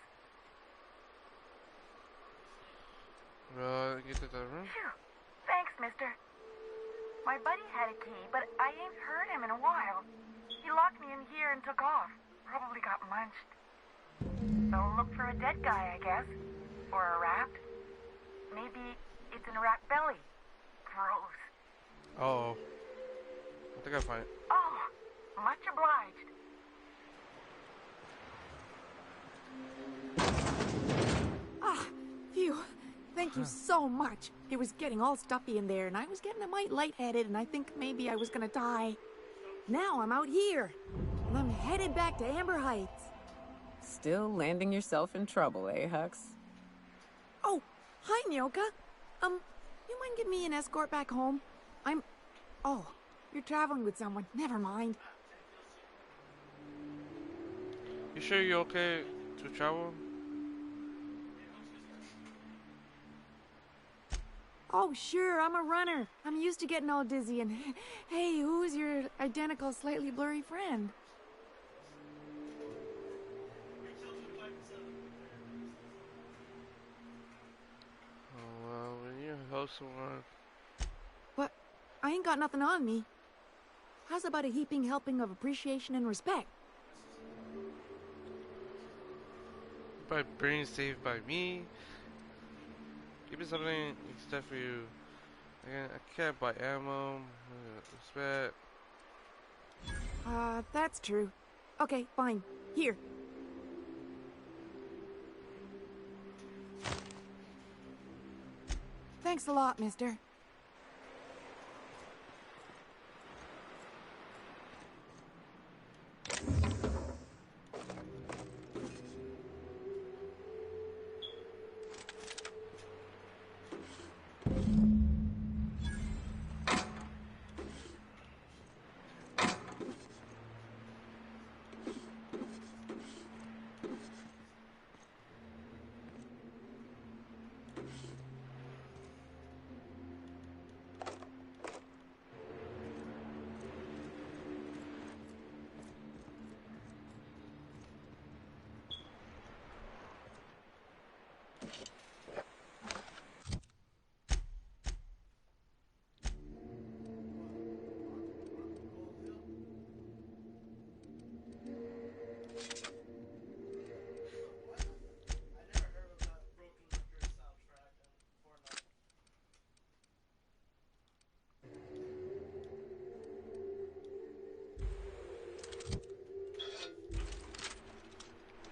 Get to the room? Phew. Thanks, mister. My buddy had a key, but I ain't heard him in a while. He locked me in here and took off. Probably got munched. So look for a dead guy, I guess. Or a rat. Maybe it's in a rat belly. Gross. Oh. I think I find it. Oh, much obliged. Ah, phew. Thank you so much. It was getting all stuffy in there, and I was getting a mite lightheaded, and I think maybe I was gonna die. Now I'm out here, and I'm headed back to Amber Heights. Still landing yourself in trouble, eh, Hux? Oh, hi, Nyoka. You mind giving me an escort back home? Oh, you're traveling with someone. Never mind. You sure you're okay to travel? Oh, sure, I'm a runner. I'm used to getting all dizzy, and hey, who's your identical, slightly blurry friend? Oh, well, when you help someone... What? I ain't got nothing on me. How's about a heaping helping of appreciation and respect? By brain saved by me. Give me something instead for you. Again, I can't buy ammo. Respect. That's true. Okay, fine. Here. Thanks a lot, mister.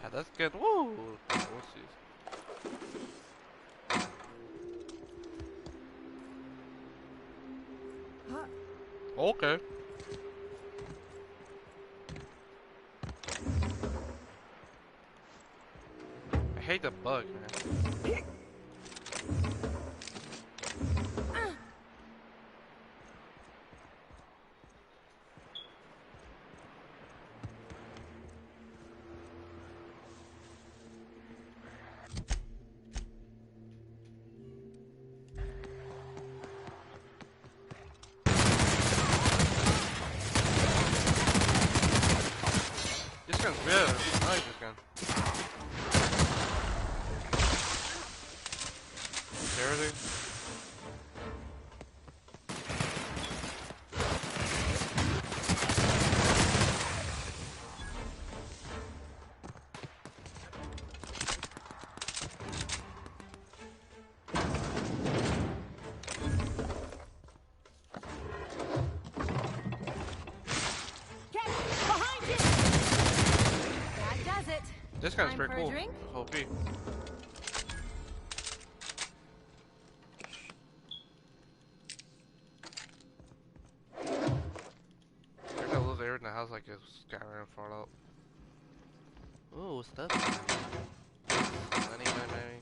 Yeah, that's good. Woo! What's this? Okay. I hate the bug, man. This gun's good. I like this gun. Seriously? This gun's pretty cool. OP. There's a little area in the house like this guy ran Fallout. Ooh, stuff. Money, money.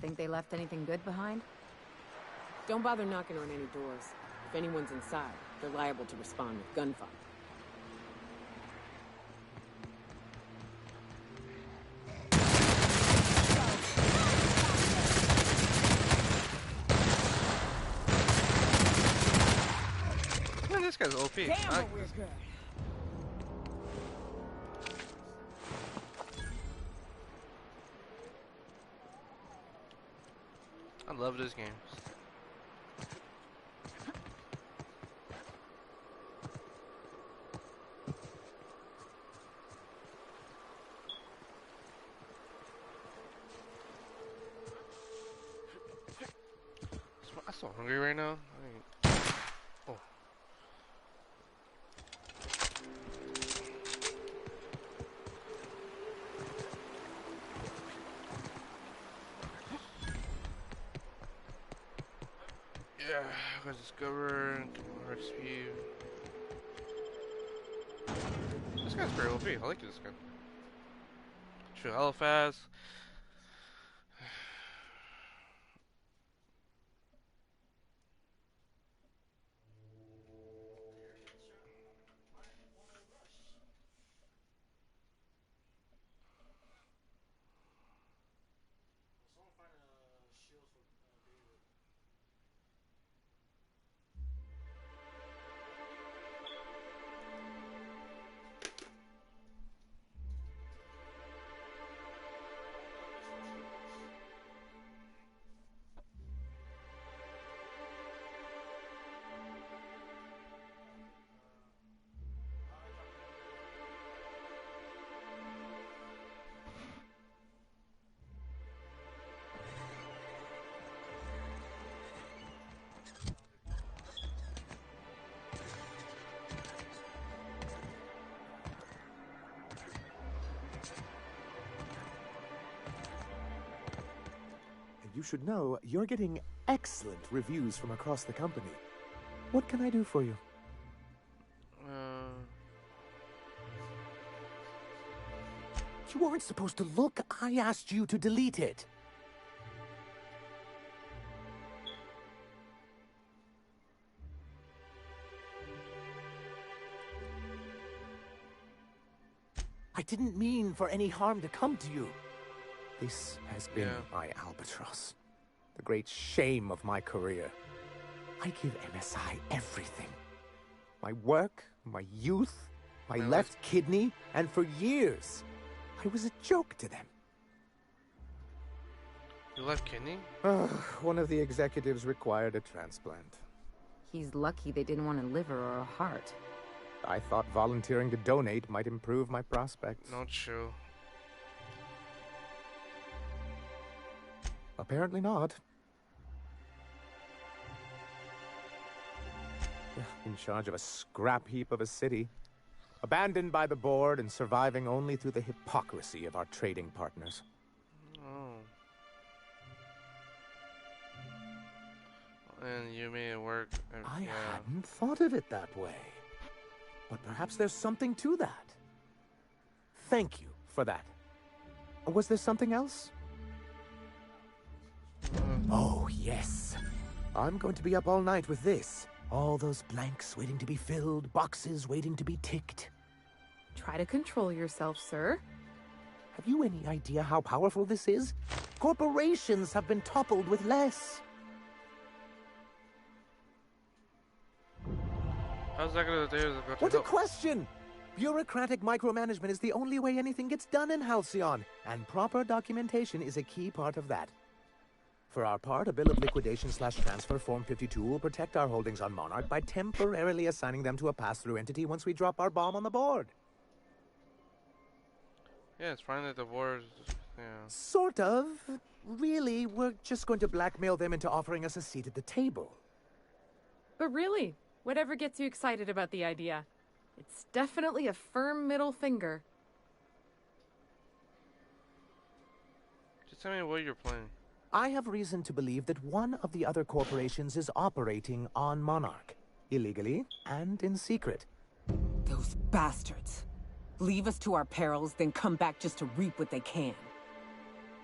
Think they left anything good behind? Don't bother knocking on any doors. If anyone's inside, they're liable to respond with gunfire. Man, this guy's OP. Damn, we're good. I love this game. I'm so hungry right now. Oh. Yeah, let's discover. Rescue. This guy's pretty OP. I like this guy. Shoot hella fast. you should know you're getting excellent reviews from across the company. What can I do for you? You weren't supposed to look. I asked you to delete it. I didn't mean for any harm to come to you. This has been my albatross. The great shame of my career. I give MSI everything. My work, my youth, my left kidney, and for years, I was a joke to them. Your left kidney? One of the executives required a transplant. He's lucky they didn't want a liver or a heart. I thought volunteering to donate might improve my prospects. Not true. Apparently not. In charge of a scrap heap of a city. Abandoned by the board and surviving only through the hypocrisy of our trading partners. Oh. And you made it work. I hadn't thought of it that way. But perhaps there's something to that. Thank you for that. Was there something else? Oh, yes. I'm going to be up all night with this. All those blanks waiting to be filled, boxes waiting to be ticked. Try to control yourself, sir. Have you any idea how powerful this is? Corporations have been toppled with less. How's that gonna do? What a question! Bureaucratic micromanagement is the only way anything gets done in Halcyon, and proper documentation is a key part of that. For our part, a bill of liquidation/transfer Form 52 will protect our holdings on Monarch by temporarily assigning them to a pass-through entity once we drop our bomb on the board. Yeah, it's fine that the board. Yeah. Sort of. Really, we're just going to blackmail them into offering us a seat at the table. But really, whatever gets you excited about the idea, it's definitely a firm middle finger. Just tell me what you're playing. I have reason to believe that one of the other corporations is operating on Monarch, illegally and in secret. Those bastards. Leave us to our perils, then come back just to reap what they can.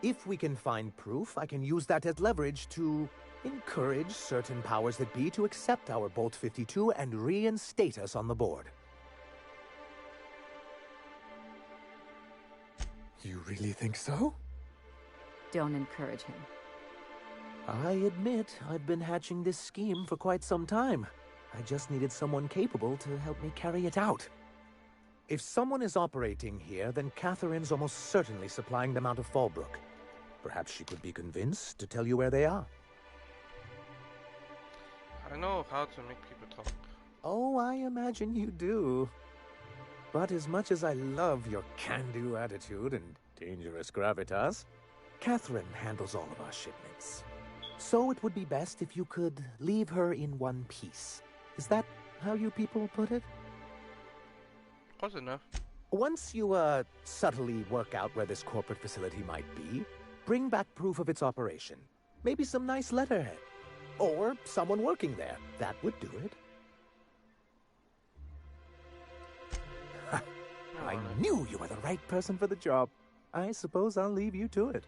If we can find proof, I can use that as leverage to encourage certain powers that be to accept our Bolt 52 and reinstate us on the board. You really think so? Don't encourage him. I admit I've been hatching this scheme for quite some time. I just needed someone capable to help me carry it out. If someone is operating here, then Catherine's almost certainly supplying them out of Fallbrook. Perhaps she could be convinced to tell you where they are. I know how to make people talk. Oh, I imagine you do. But as much as I love your can-do attitude and dangerous gravitas, Catherine handles all of our shipments. So it would be best if you could leave her in one piece. Is that how you people put it? Close enough. Once you, subtly work out where this corporate facility might be, bring back proof of its operation. Maybe some nice letterhead. Or someone working there. That would do it. I knew you were the right person for the job. I suppose I'll leave you to it.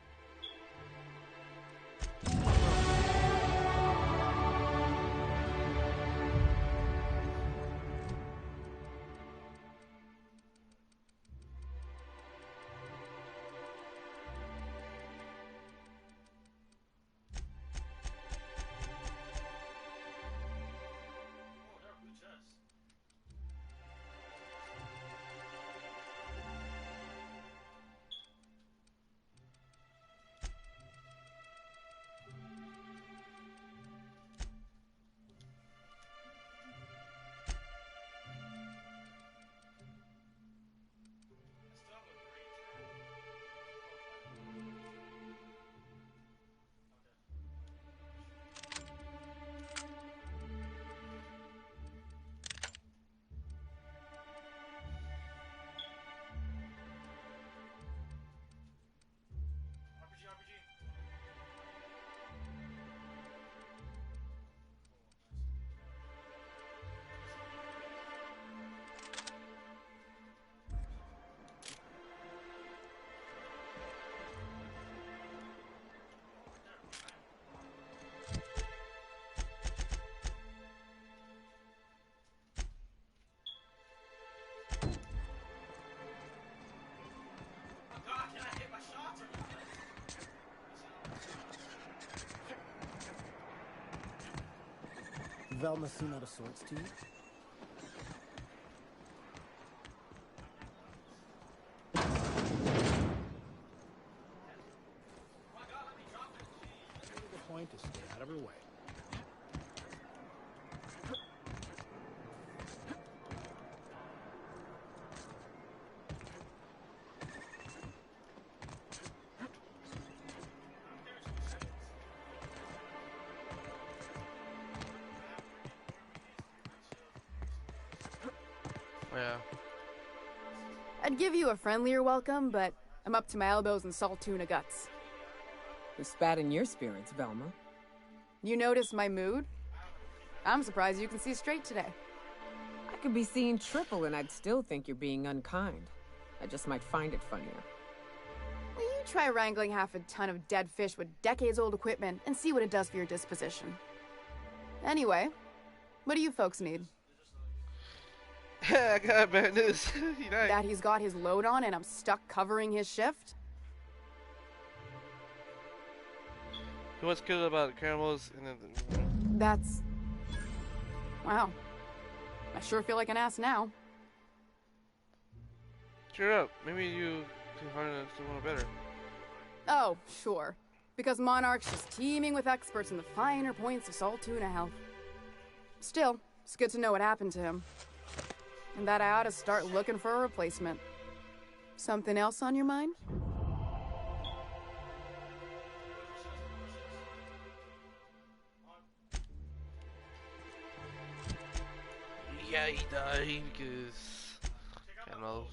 Velma seem out of sorts to you? The point is stay out of her way. Yeah. I'd give you a friendlier welcome, but I'm up to my elbows in salt tuna guts. Who spat in your spirits, Velma? You notice my mood? I'm surprised you can see straight today. I could be seeing triple and I'd still think you're being unkind. I just might find it funnier. Well, you try wrangling half a ton of dead fish with decades-old equipment and see what it does for your disposition. Anyway, what do you folks need? I got bad news. That he's got his load on and I'm stuck covering his shift? What's good about caramels and then... That's... Wow. I sure feel like an ass now. Cheer up. Maybe you can find someone better. Oh, sure. Because Monarch's just teeming with experts in the finer points of salt tuna health. Still, it's good to know what happened to him. And that I ought to start looking for a replacement. Something else on your mind? Yeah, he died because... Caramels.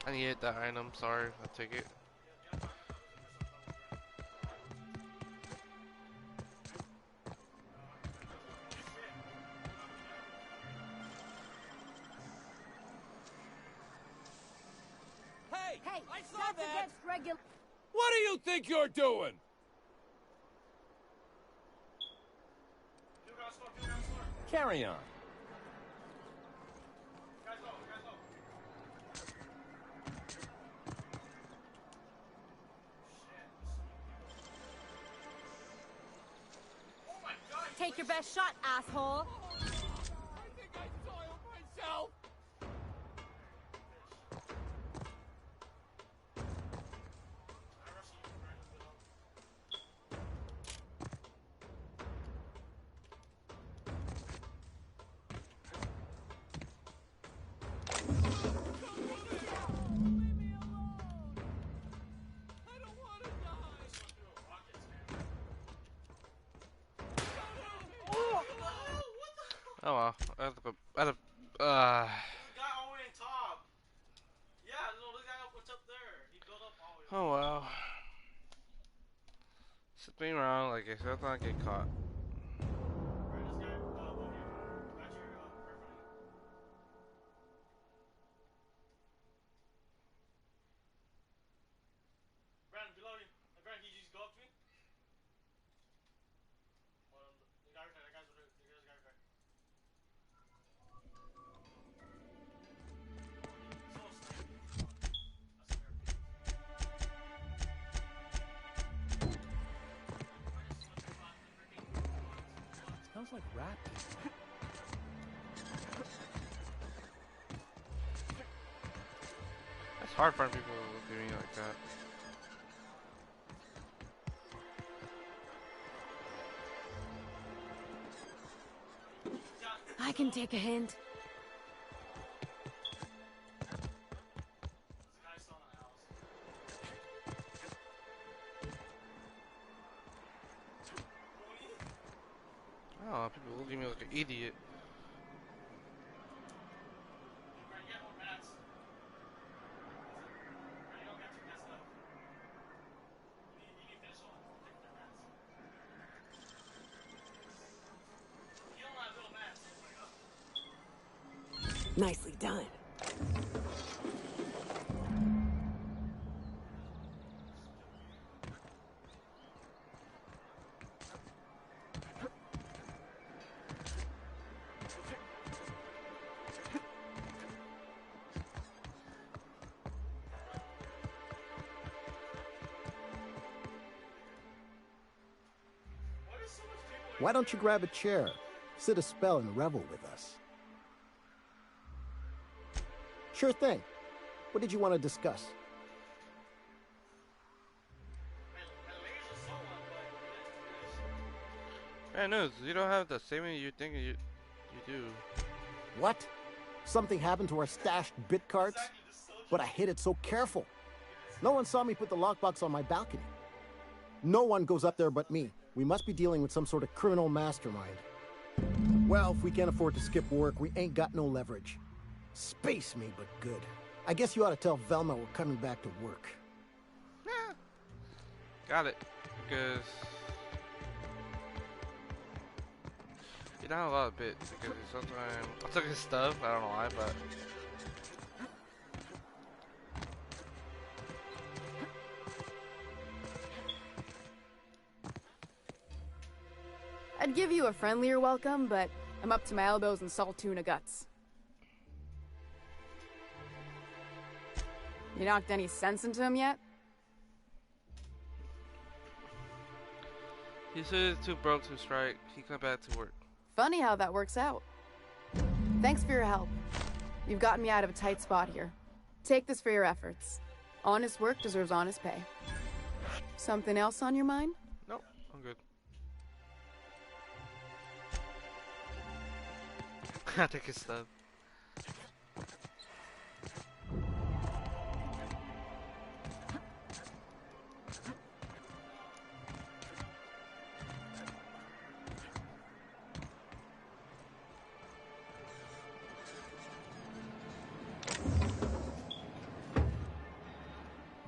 I needed that item, sorry, I'll take it. Hey! Hey, I saw that's that! against regular. What do you think you're doing? Carry on. Take your best shot, asshole. I think I soiled myself! Oh well, I have to go. I have to, oh well. Something wrong, like I said, let's not get caught. Smells like raptors. It's hard for people doing it like that. I can take a hint. Oh, people look at me like an idiot. Nicely done. Why don't you grab a chair, sit a spell, and revel with us? Sure thing. What did you want to discuss? Bad news, you don't have the saving you think you do. What? Something happened to our stashed bit cards? But I hid it so careful. No one saw me put the lockbox on my balcony. No one goes up there but me. We must be dealing with some sort of criminal mastermind. Well, if we can't afford to skip work, we ain't got no leverage. Space me, but good. I guess you ought to tell Velma we're coming back to work. Got it. Because you don't have a lot of bits. Because sometimes I took his stuff. I don't know why, but I'd give you a friendlier welcome, but I'm up to my elbows in salt tuna guts. You knocked any sense into him yet? he said he's too broke to strike. He come back to work. Funny how that works out. Thanks for your help. You've gotten me out of a tight spot here. Take this for your efforts. Honest work deserves honest pay. Something else on your mind? Nope, I'm good. I take his stuff.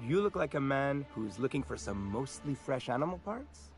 You look like a man who's looking for some mostly fresh animal parts?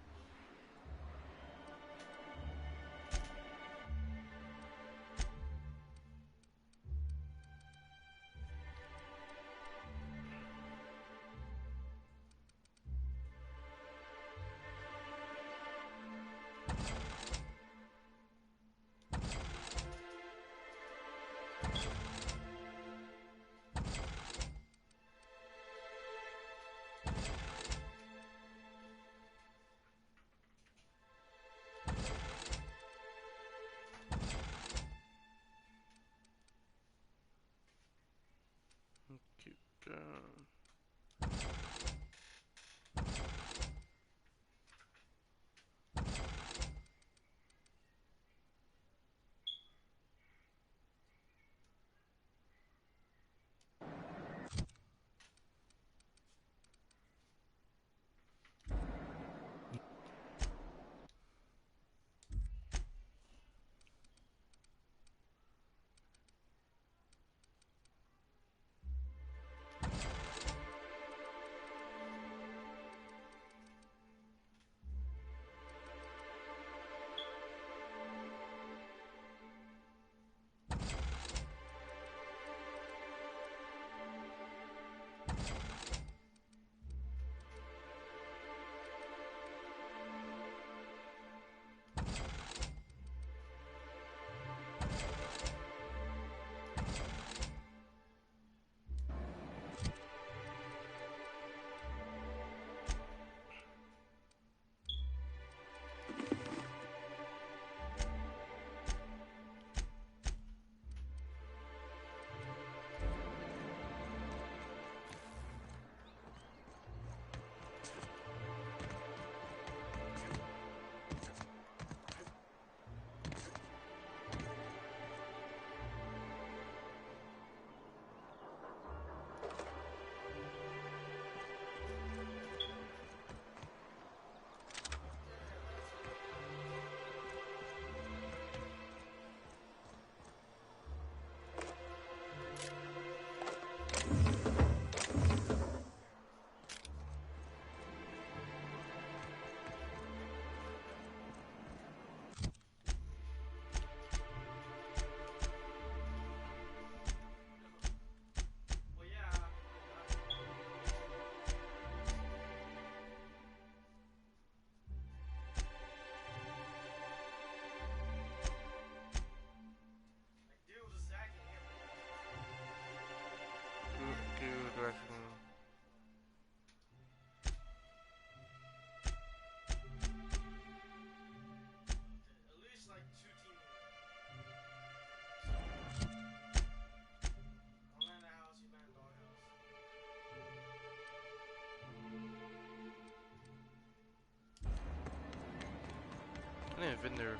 I've been there.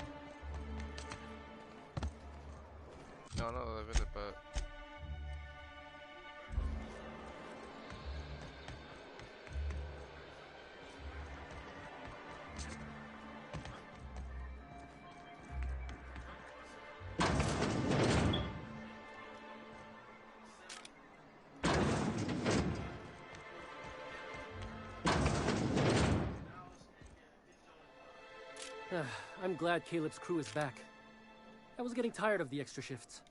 No, no, I've been there, but. I'm glad Caleb's crew is back. I was getting tired of the extra shifts.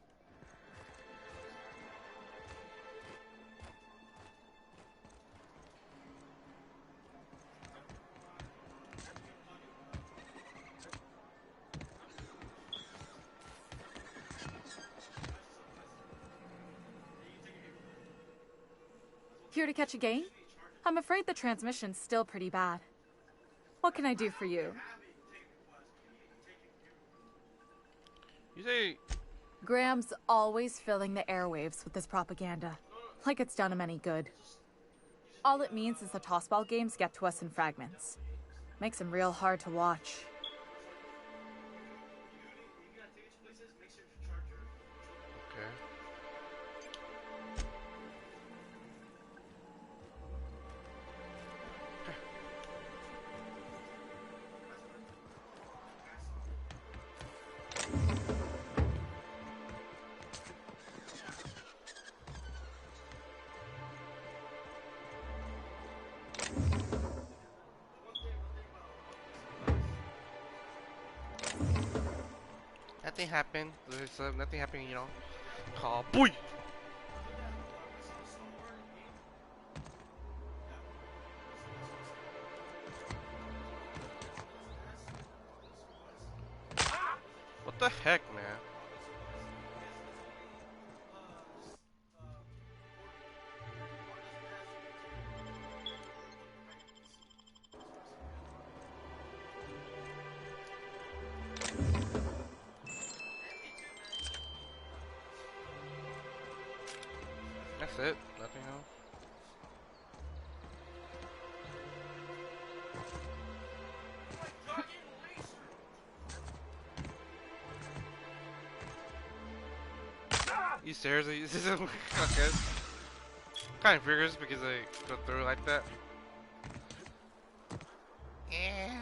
Here to catch a game? I'm afraid the transmission's still pretty bad. What can I do for you? You say... Graham's always filling the airwaves with this propaganda, like it's done him any good. All it means is the tossball games get to us in fragments. Makes them real hard to watch. Okay. Nothing happened. There's nothing happened, you know. Call boy. What the heck, man? That's it. Nothing else. You seriously? This is okay. Kind of figures because they go through like that. Yeah.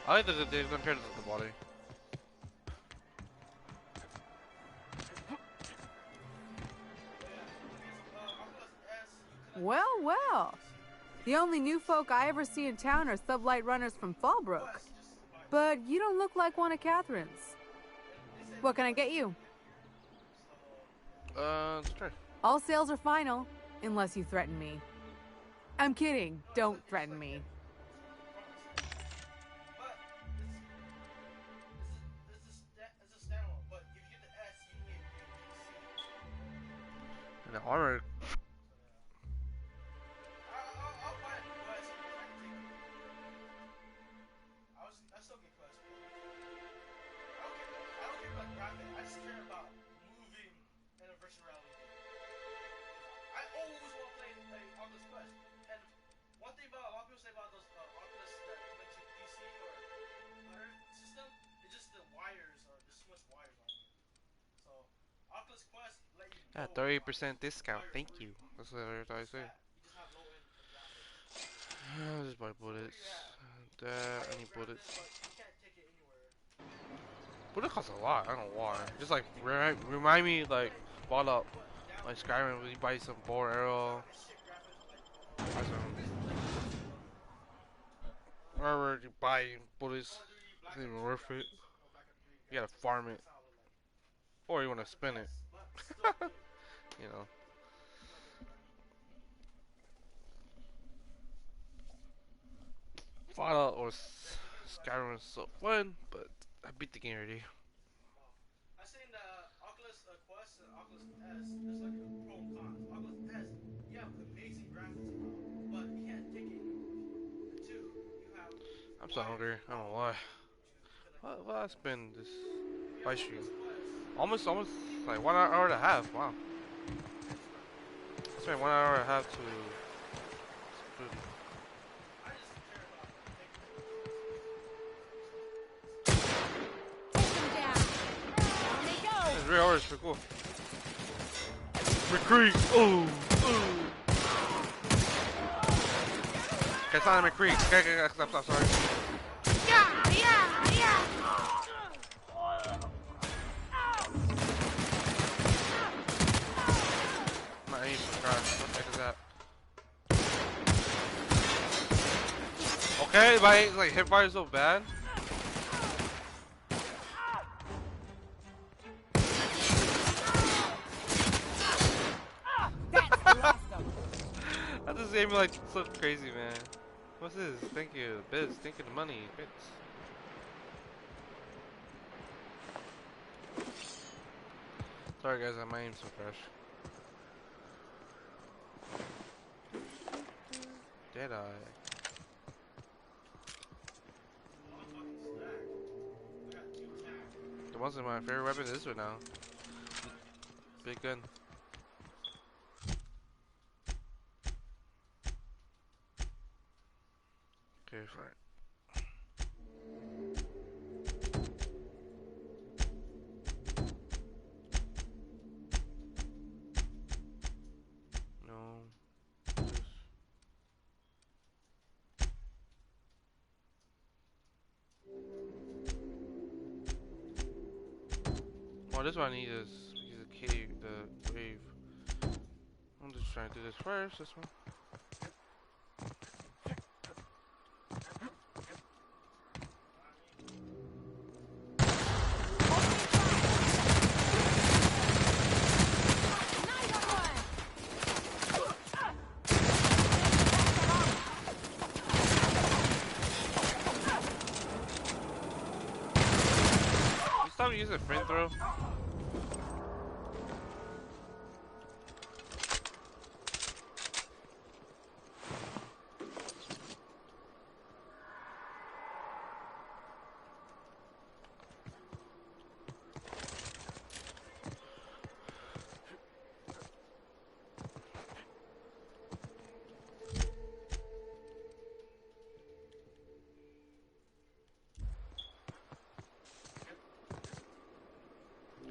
I like that they don't care to the body. Well, well. The only new folk I ever see in town are sublight runners from Fallbrook. But you don't look like one of Catherine's. What can I get you? Let's try. All sales are final, unless you threaten me. I'm kidding. Don't threaten me. And the armor. Yeah, 30% discount. Thank you. That's what I say. Just buy bullets. I need bullets. Bullet costs a lot. I don't know why. Just like remind me like Fallout, like Skyrim. When you buy some bow and arrow, buy some. Wherever you buy bullets, it's not even worth it. You gotta farm it, or you wanna spin it. You know. Fallout or Skyrim is so fun, but I beat the game already. I'm so hungry. I don't know why. What I spend this? By stream. Almost like 1 hour and a half. Wow. I spent 1 hour and a half to. It's 3 hours, pretty cool. McCree! Ooh! Okay, it's not McCree. Okay, stop, sorry. Yeah! My aim, God, what the heck is that? Okay, my like hipfire is so bad. I just aiming like so crazy, man. What's this? Thank you, bits. Thank you, the money, bits. Sorry guys, my aim's so fresh. Did I? It wasn't my favorite weapon. This one now. Big gun. Okay, fine. Oh, this one I need is the cave, the wave. I'm just trying to do this first. This one. Stop using frame throw.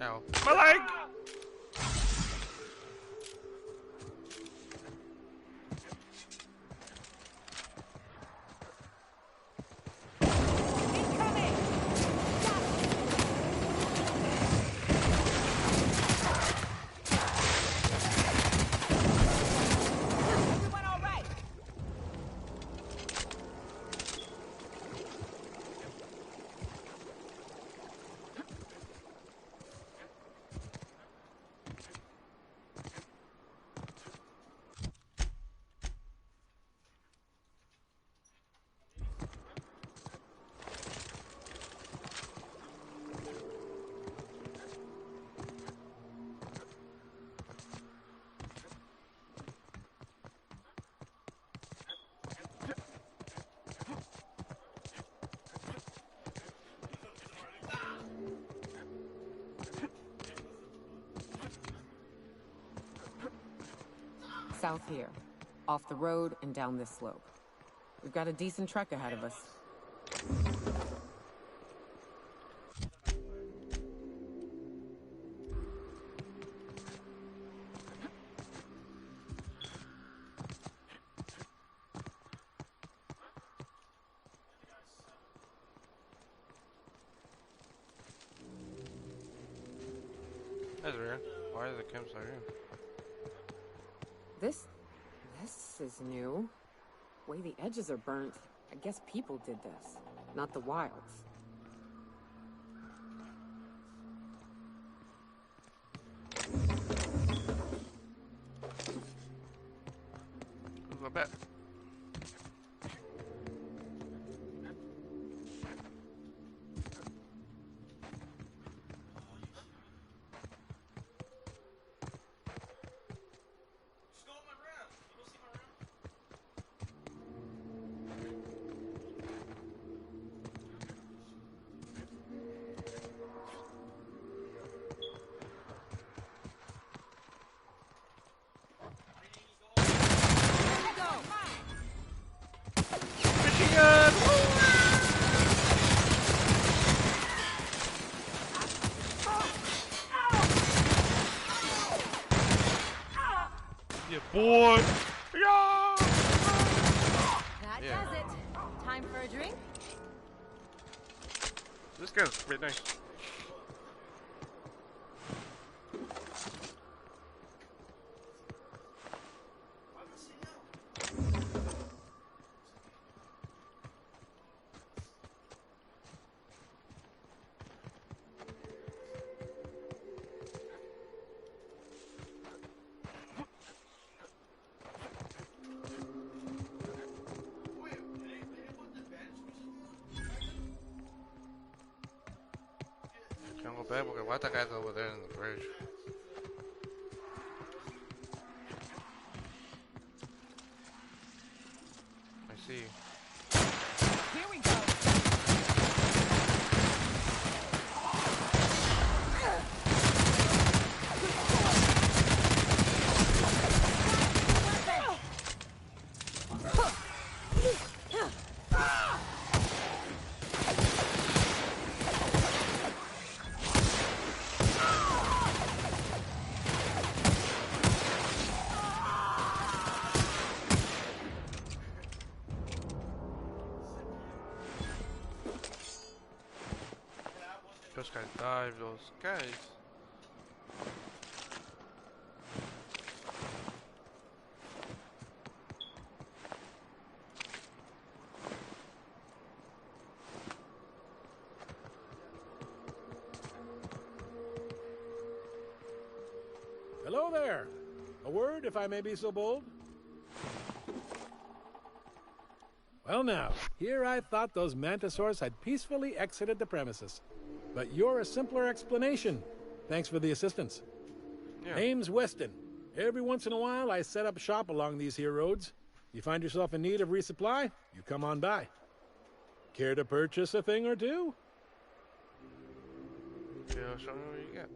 Ow. My leg! South here, off the road and down this slope. We've got a decent trek ahead of us. That's weird. Why is the campsite here? This is new. The way the edges are burnt, I guess people did this, not the wilds. Where's my bet? This guy's pretty nice. Can't go back because why that guy's over there in the bridge? I see. Here we go. Those guys dive, those guys. Hello there. A word, if I may be so bold? Well now, here I thought those mantisaurs had peacefully exited the premises. But you're a simpler explanation. Thanks for the assistance. Yeah. Name's Weston. Every once in a while, I set up shop along these here roads. You find yourself in need of resupply, you come on by. Care to purchase a thing or two? Yeah, show me what you got.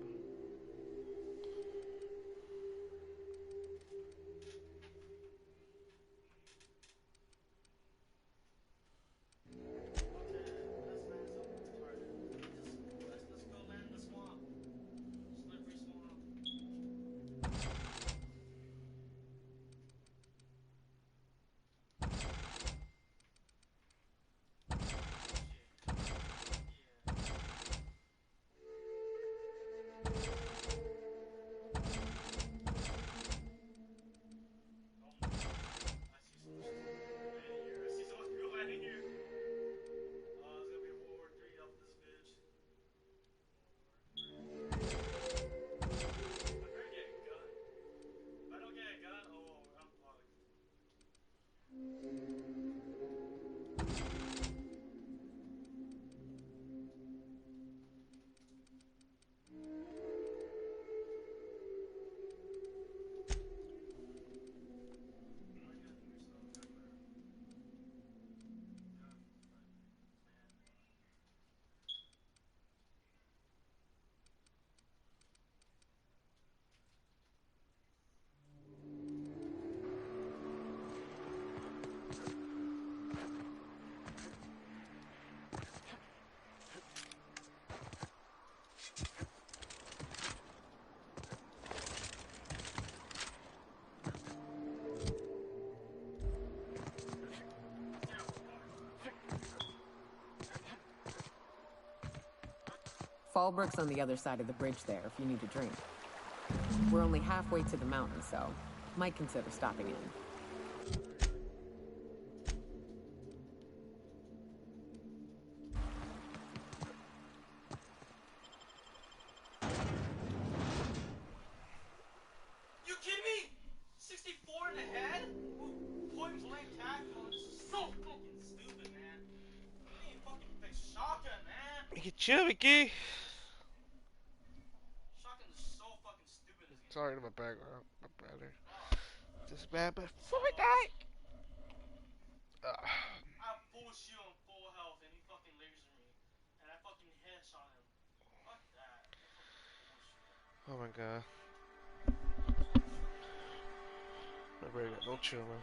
Fallbrook's on the other side of the bridge there if you need a drink. We're only halfway to the mountain, so might consider stopping in. You kidding me? 64 in the head? Point blank tackle. It's so fucking stupid, man. You need fucking fix shotgun, man. Make it chill, Mickey. Shotgun is so fucking stupid. Sorry to my background, my brother. This bad, but Fortnite. I have full shield and full health, and he fucking lasered me, and I fucking headshot him. Fuck that. Oh my god. My brother got no chill, man.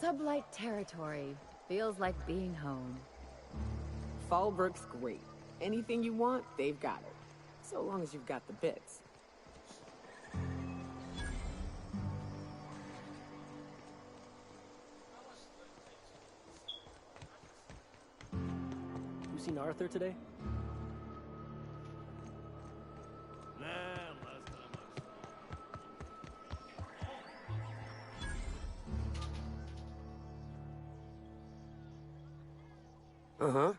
Sublight territory. Feels like being home. Fallbrook's great. Anything you want, they've got it. So long as you've got the bits. You seen Arthur today? Uh-huh.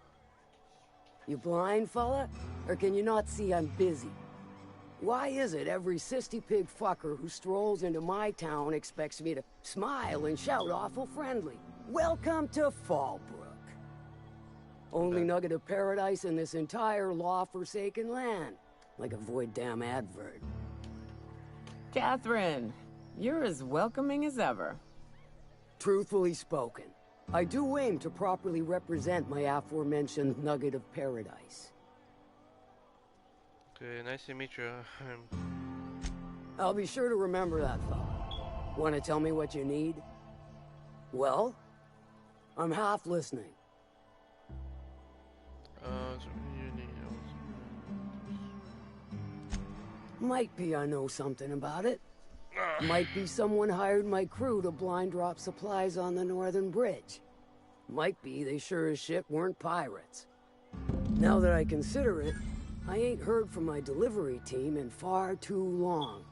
You blind, fella? Or can you not see I'm busy? Why is it every sissy pig fucker who strolls into my town expects me to smile and shout awful friendly? Welcome to Fallbrook. Only nugget of paradise in this entire law-forsaken land. Like a void damn advert. Catherine, you're as welcoming as ever. Truthfully spoken, I do aim to properly represent my aforementioned nugget of paradise. Okay, nice to meet you. I'll be sure to remember that, fella. Want to tell me what you need? Well, I'm half listening. So you need Might be I know something about it. Might be someone hired my crew to blind drop supplies on the northern bridge. Might be they sure as shit weren't pirates. Now that I consider it, I ain't heard from my delivery team in far too long.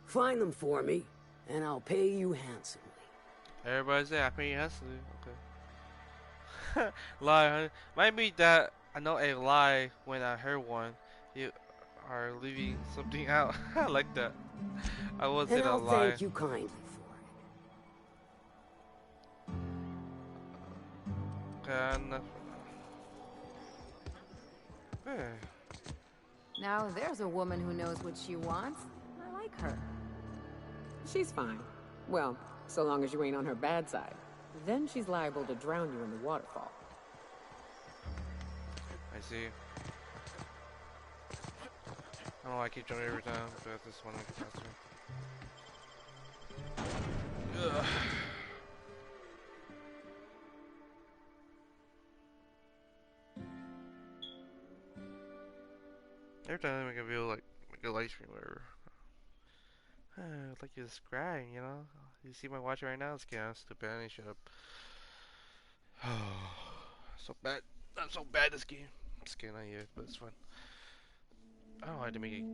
Find them for me, and I'll pay you handsomely. Everybody's there, I pay you handsomely. Okay. Lie, honey. Might be that I know a lie when I heard one. You are leaving something out. I like that. I was in And a I'll lie. thank you kindly for it. Okay, enough. Now there's a woman who knows what she wants. I like her. She's fine. Well, so long as you ain't on her bad side. Then she's liable to drown you in the waterfall. I see. I don't know, I keep jumping every time, but this one I can faster. Ugh. Every time I make a video, like, make a live stream or whatever. I'd like you to subscribe, you know? You see my watch right now? It's kind of stupid. I need to shut up. So bad. I'm so bad this game. This game, not yet, but it's fun. I don't know how to make it.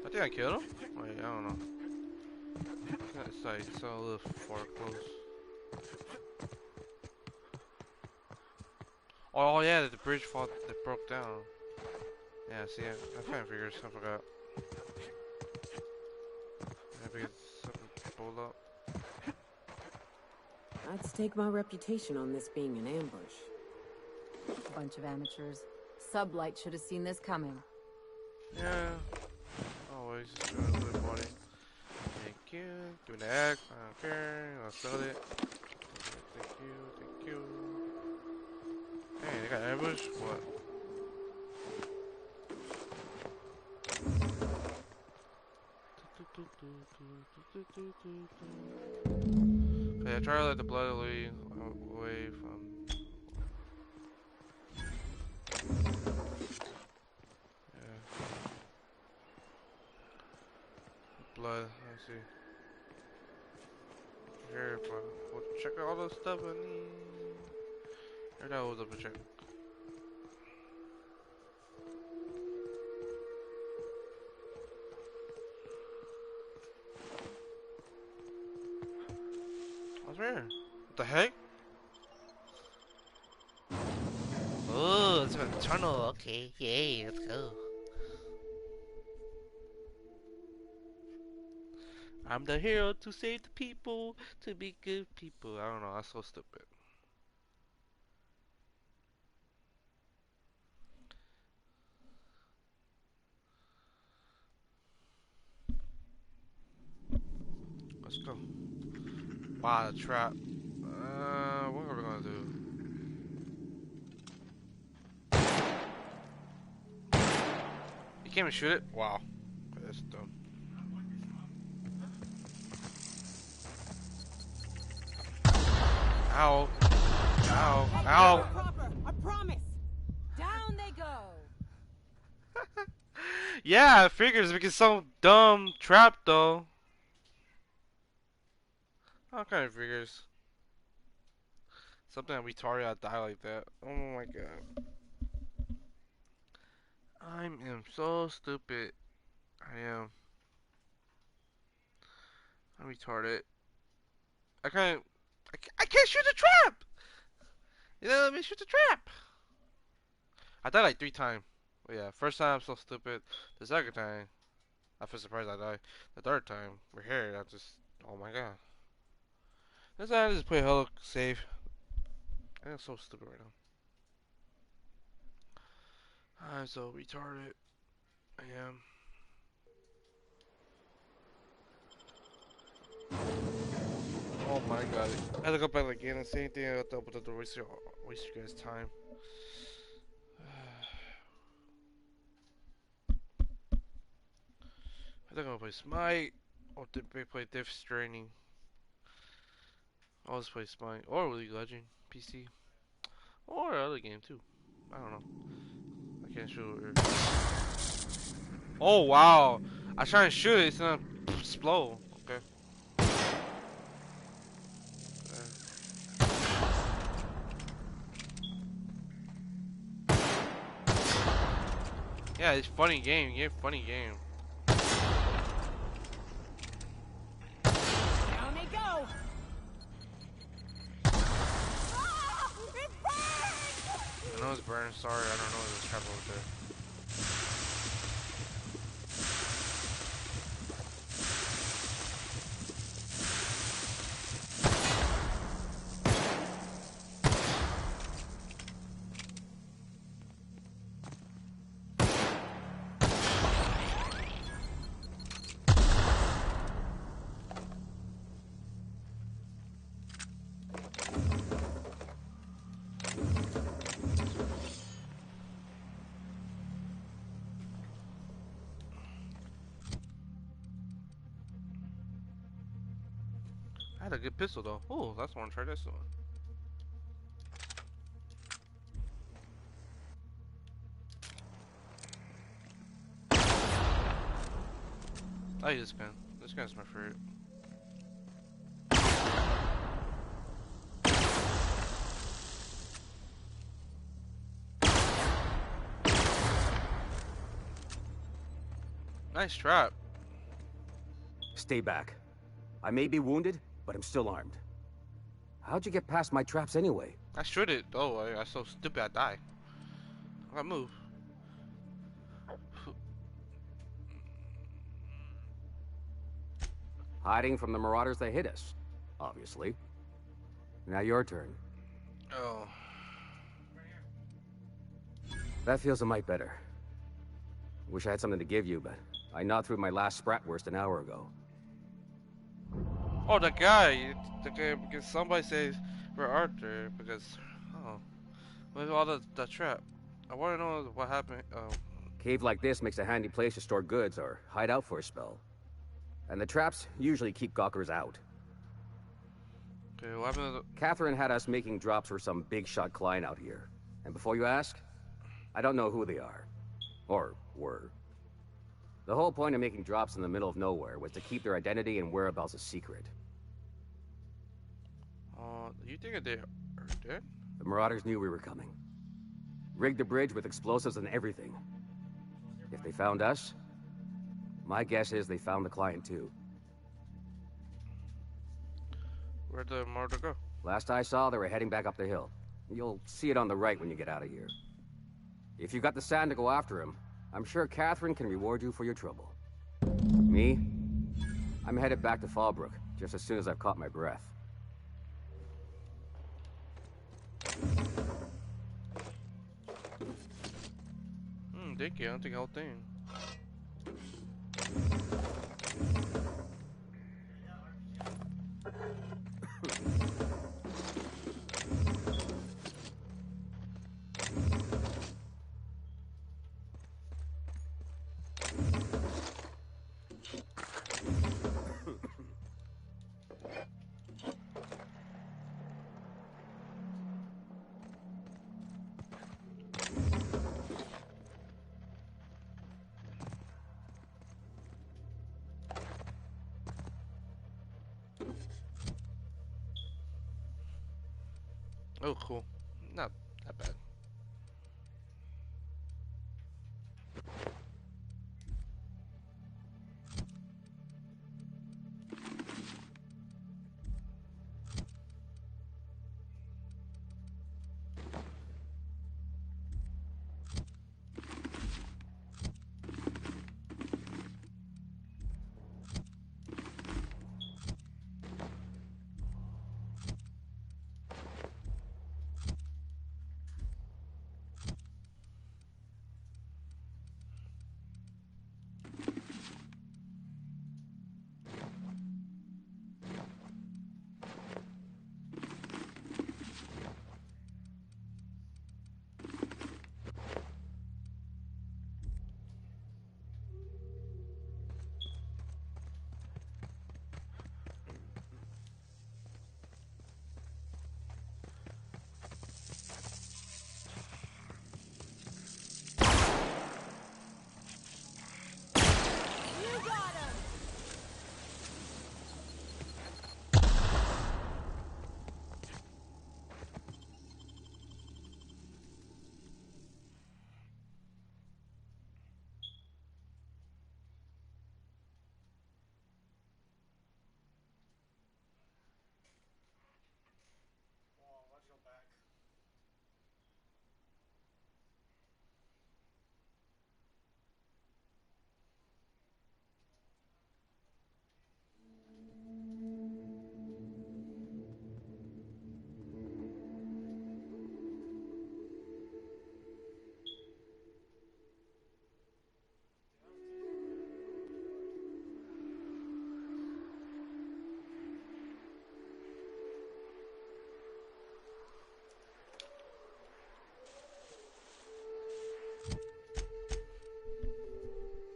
I think I killed him? Wait, I don't know. It's like, it's a little far close. Oh yeah, the bridge fought, that broke down. Yeah, see, I kind of figured, I forgot. Maybe something pulled up. I'd stake my reputation on this being an ambush. Bunch of amateurs. Sublight should have seen this coming. Yeah. Always just doing a good body. Thank you. Give me the axe. I don't care. I'll sell it. Thank you. Thank you. Hey, they got ambush? What? Okay, I try to let the blood away from. Yeah. Blood, let's see. Here, we'll check all the stuff I need. Here, that was up a check. What's rare? What the heck? Oh, it's an tunnel. Okay, yay, let's go. I'm the hero to save the people, to be good people. I don't know, that's so stupid. Let's go. Wow, the trap. What are we gonna do? can't even shoot it? Wow. That's dumb. Ow. Ow. Ow. I promise. Down they go. Yeah, it figures because some dumb trap though. How kind of figures? Something retarded I die like that. Oh my god. I am so stupid. I am. I'm retarded. I can't shoot the trap! You know, let me shoot the trap! I died like 3 times. But yeah, first time I'm so stupid. The second time, I feel surprised I died. The third time, we're here. I just, oh my god. This time I just play hella safe. I'm so stupid right now. I'm so retarded. I am. Oh my god. I had to go back again and say anything. I thought to waste you guys' time. I think I'm gonna play Smite or play Death Stranding. I'll just play Smite or League of Legends PC or other game too. I don't know. I can't shoot it. Oh wow! I try and shoot it. It's gonna explode. Okay. Yeah, it's funny game. Yeah, funny game. Down they go. I know it's burning. Sorry, I don't know there's a trap over there. I had a good pistol though. Oh, that's one. Try this one. I use this gun. This gun's my favorite. Nice trap. Stay back. I may be wounded, but I'm still armed. How'd you get past my traps anyway? I shoot it. Oh, I'm so stupid. I die. I gotta move. Hiding from the marauders that hit us, obviously. Now your turn. Oh. That feels a mite better. Wish I had something to give you, but I gnawed through my last Spratwurst an hour ago. Oh, the guy. Because somebody says we're Arthur. Because, oh. With all the trap. I want to know what happened. Oh. Cave like this makes a handy place to store goods or hide out for a spell. And the traps usually keep gawkers out. Okay, what happened to the... Catherine had us making drops for some big shot client out here. And before you ask, I don't know who they are. Or were. The whole point of making drops in the middle of nowhere was to keep their identity and whereabouts a secret. You think they are dead? The Marauders knew we were coming. Rigged the bridge with explosives and everything. If they found us, my guess is they found the client too. Where'd the Marauder go? Last I saw, they were heading back up the hill. You'll see it on the right when you get out of here. If you got the sand to go after him, I'm sure Catherine can reward you for your trouble. Me? I'm headed back to Fallbrook, just as soon as I've caught my breath. Thank you. I don't think the whole thing. Oh, cool. Not that bad.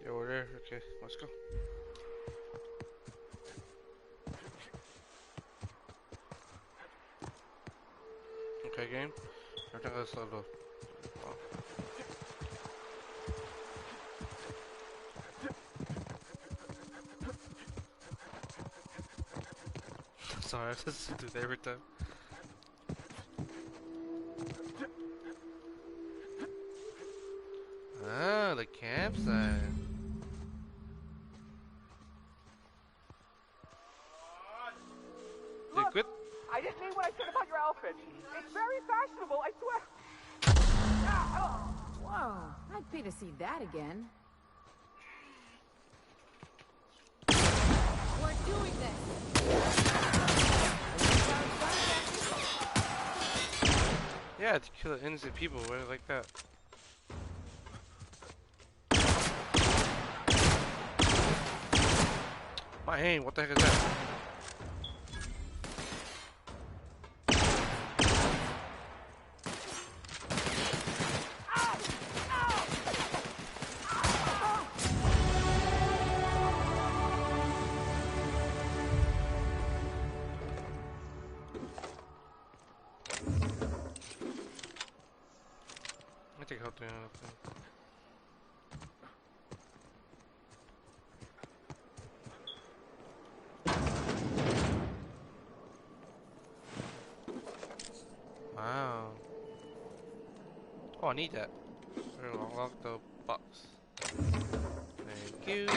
Yeah, we're there. Okay, let's go. Okay, game. Everything goes slow. Oh. Sorry, I just do that every time. Ah, the campsite. Look, Good. I didn't mean what I said about your outfit. It's very fashionable, I swear. Whoa, I'd pay to see that again. We're doing this. Yeah, to kill innocent people. Why like that? My aim. What the heck is that? I think I'll do anything. Wow. Oh, I need that. Unlock the box. Thank you.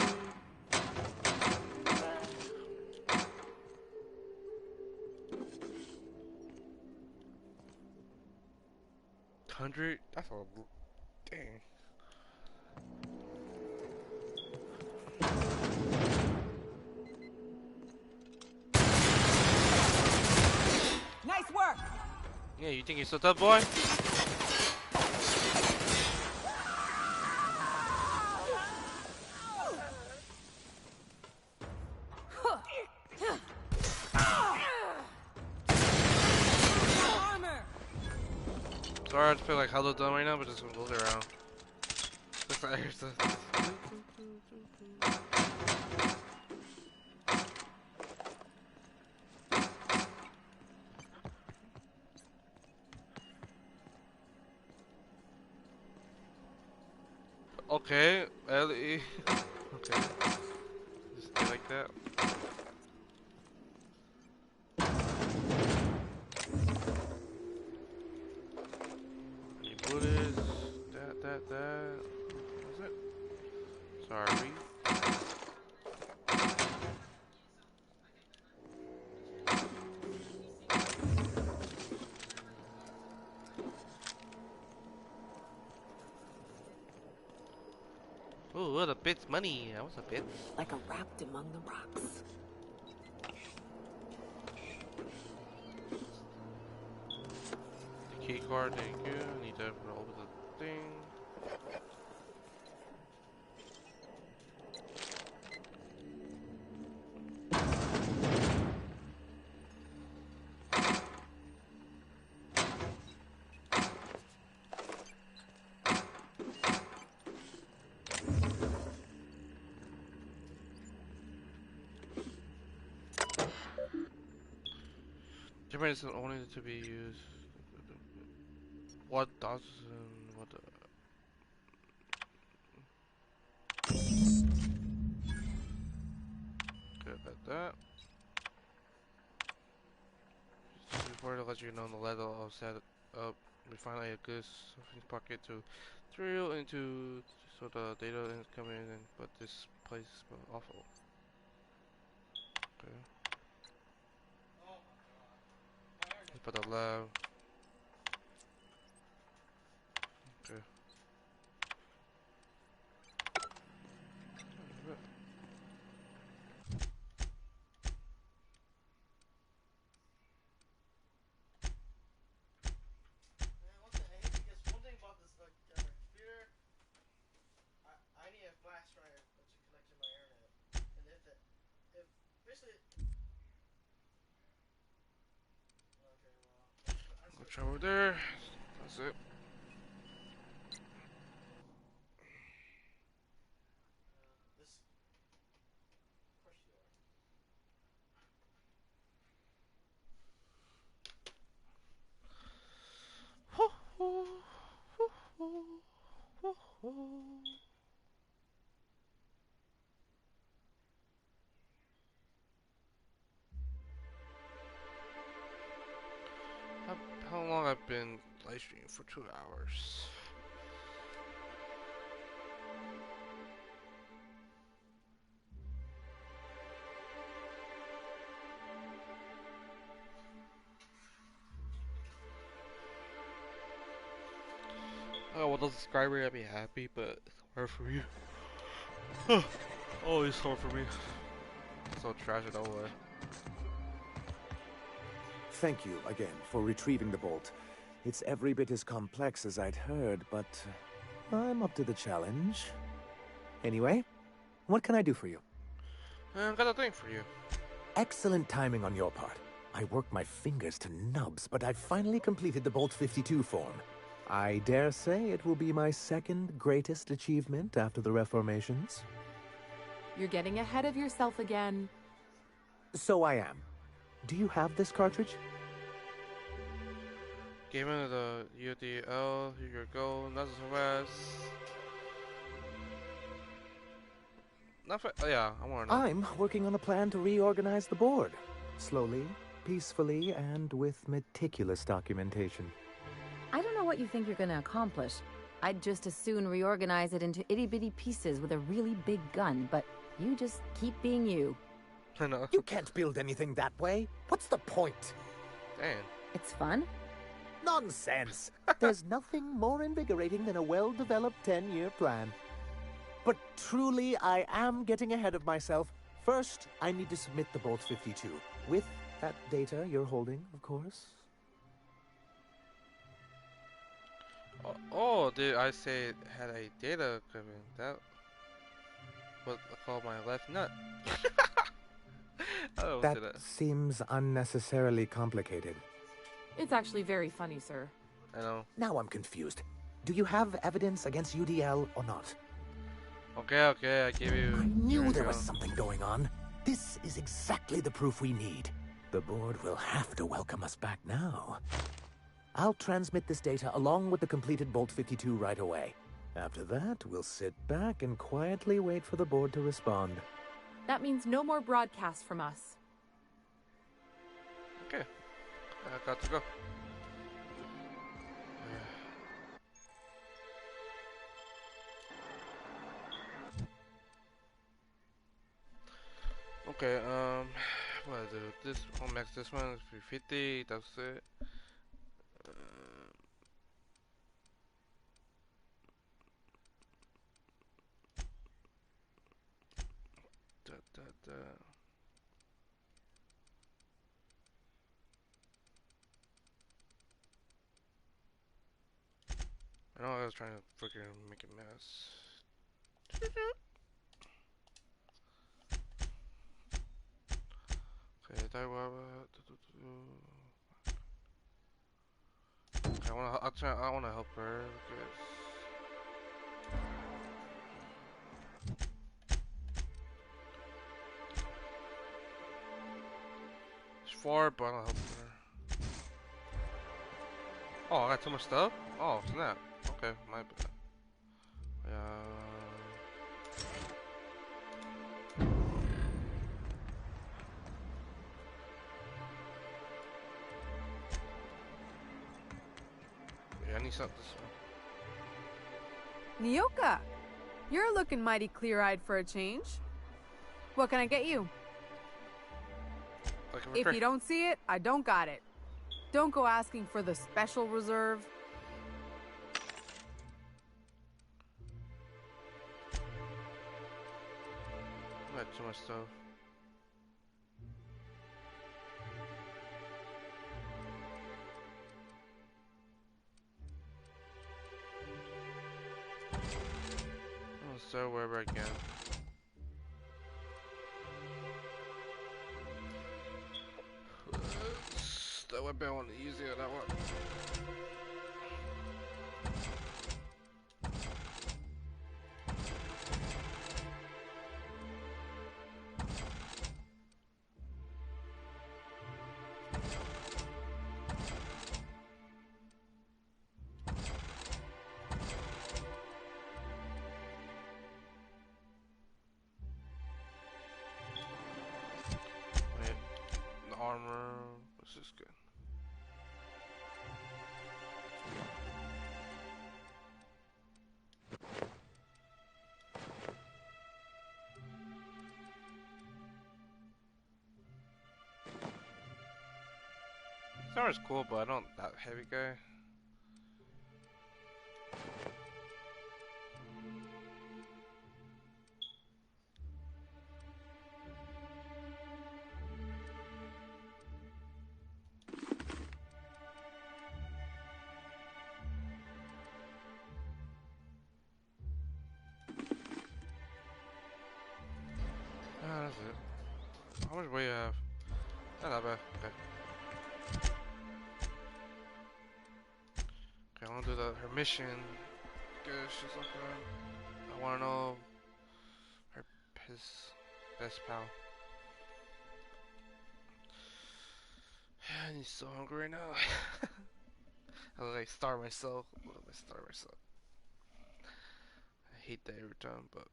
$100? That's a dang. Nice work. Yeah, you think you're so tough, boy? Sorry, I feel like hella dumb right now, but just gonna look around. Looks like here's the. Okay, Ellie. Okay. Just stay like that. What is that? What was it? Sorry. Oh, what a bit's money. That was a bit. Like a raft among the rocks. The key card, thank you. I need to roll the thing. Camera is only to be used. What does what? Good about that. Just before to let you know the level of set up, we finally a good something pocket to thrill into, so the data is coming in, but this place is awful. Okay. Put the lab. Okay. Watch over there. That's it. How long I've been live streaming for 2 hours? Oh, well, the subscriber, I'd be happy, but it's hard for you. Always hard for me. So trash it all away. Thank you again for retrieving the bolt. It's every bit as complex as I'd heard, but I'm up to the challenge. Anyway, what can I do for you? I've got a thing for you. Excellent timing on your part. I worked my fingers to nubs, but I've finally completed the Bolt 52 form. I dare say it will be my second greatest achievement after the Reformations. You're getting ahead of yourself again. So I am. Do you have this cartridge? Give me the UDL, here you go, not so fast. Not fa yeah, I want to know. I'm working on a plan to reorganize the board. Slowly, peacefully, and with meticulous documentation. I don't know what you think you're gonna accomplish. I'd just as soon reorganize it into itty-bitty pieces with a really big gun, but you just keep being you. I know. You can't build anything that way. What's the point? Damn. It's fun. Nonsense! There's nothing more invigorating than a well-developed 10-year plan. But truly, I am getting ahead of myself. First, I need to submit the Bolt 52. With that data you're holding, of course. Oh, did I say it had a data equipment? That what I call my left nut. That seems unnecessarily complicated. It's actually very funny, sir. I know. Now I'm confused. Do you have evidence against UDL or not? Okay, I give you... I knew there was something going on. This is exactly the proof we need. The board will have to welcome us back now. I'll transmit this data along with the completed Bolt 52 right away. After that, we'll sit back and quietly wait for the board to respond. That means no more broadcasts from us. Okay. I got to go. Okay, what I do? This, I'll max this one, it's 350, that's it. Da, da, da. I know I was trying to freaking make a mess. Okay, that okay, I wanna help her because it's 4, but I wanna help her. Oh, I got too much stuff? Oh, snap. Okay, my bad. Yeah, I need something this one. Nyoka, you're looking mighty clear-eyed for a change. What can I get you? If you don't see it, I don't got it. Don't go asking for the special reserve. I got too much stuff. I'll start wherever I can. That weapon I want to use it, that one. Wait, the armor, this is good. This armor's cool, but I don't that heavy guy. That's it. How much weight you have? Not bad. Okay. Okay, I want to do her mission. Because she's like, I want to know his best pal. I'm so hungry right now. I like starve myself. I starve myself. I hate that every time, but.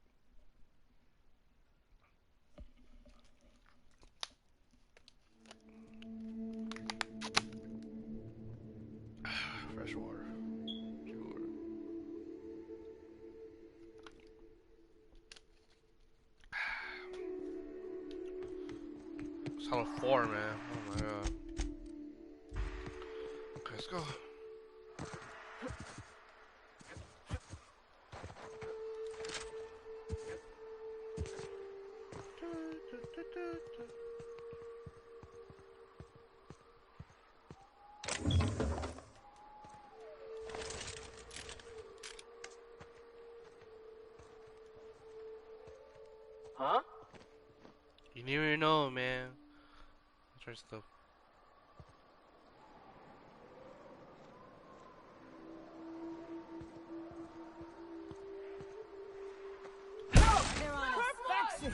Fresh water. Sure. It's on a 4, man. Oh my god. Okay, let's go. Huh? You never know, man. Try stuff. They're on inspection.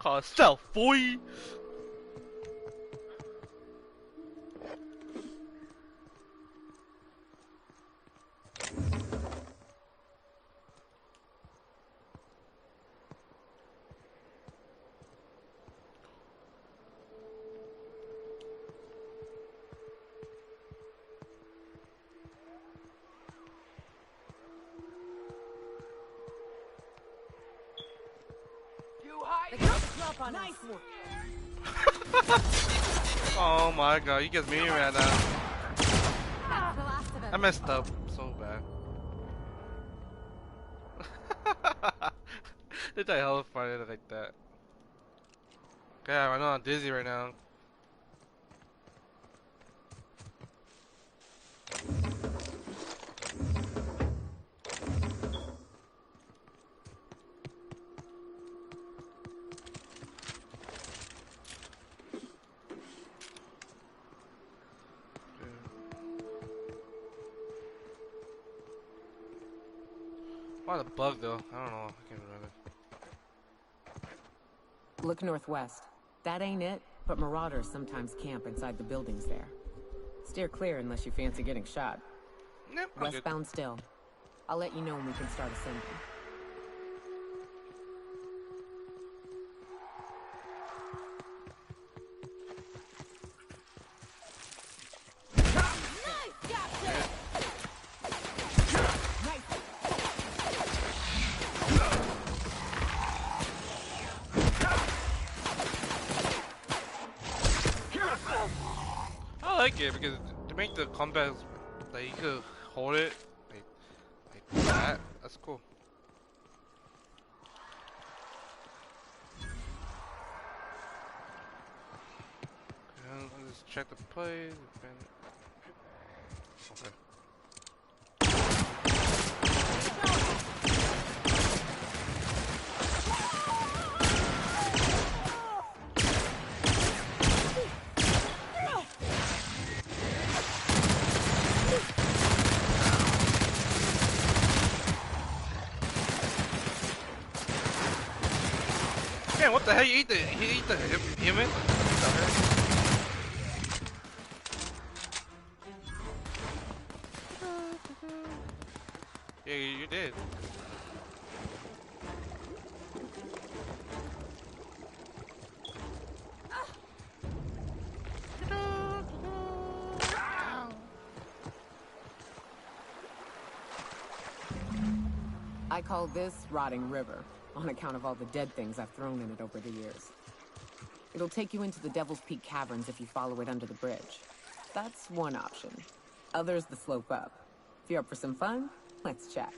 Call itself, boy. on nice Oh my god, you get me right now. That's the last of I him. messed up so bad. Did I hell find it like that? God, I know I'm dizzy right now. Why the bug though? I don't know. I can't remember. Look northwest. That ain't it, but marauders sometimes camp inside the buildings there. Steer clear unless you fancy getting shot. Nope, I'm good. Westbound still. I'll let you know when we can start ascending. I like it because to make the combat like you could hold it like that. That's cool. And let's check the plays. Okay. Man, what the hell? You eat the human? What the heck? Yeah, you did. I call this Rotting River, on account of all the dead things I've thrown in it over the years. It'll take you into the Devil's Peak Caverns if you follow it under the bridge. That's one option. Others the slope up. If you're up for some fun, let's chat.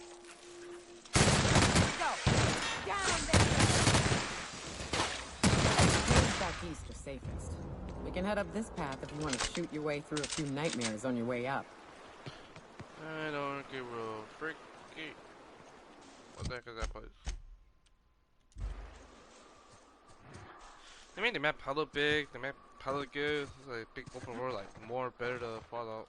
Back east are safest. We can head up this path if you want to shoot your way through a few nightmares on your way up. I don't give a frick. What the heck is that place? They made the map hella big, the map hella good. It's like big open world, like more better to Fallout.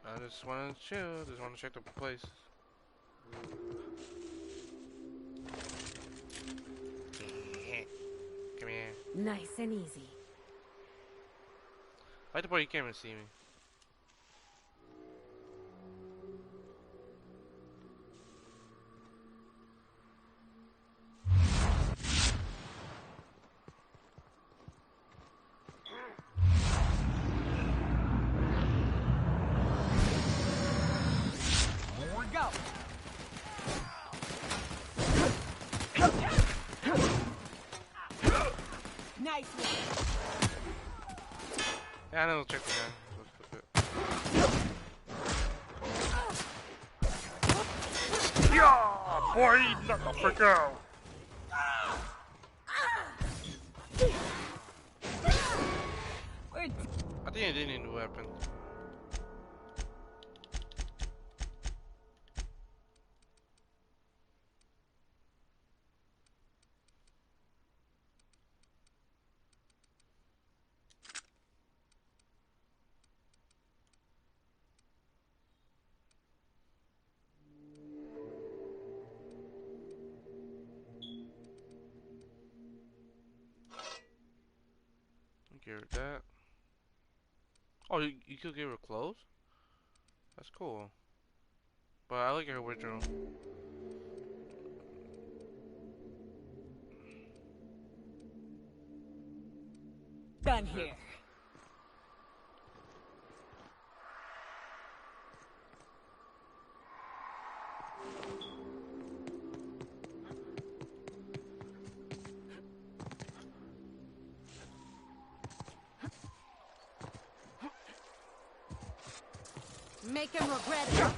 I just wanna chill, just wanna check the place. Come here. Nice and easy. I like the part you can't even see me. Here we go. Nice one. Yeah, I know, check the gun. Yeah, boy, knock the frick out. I think I didn't need a weapon. Get rid of that. Oh, you could give her clothes? That's cool. But I like her original. Done here. Make him regret it.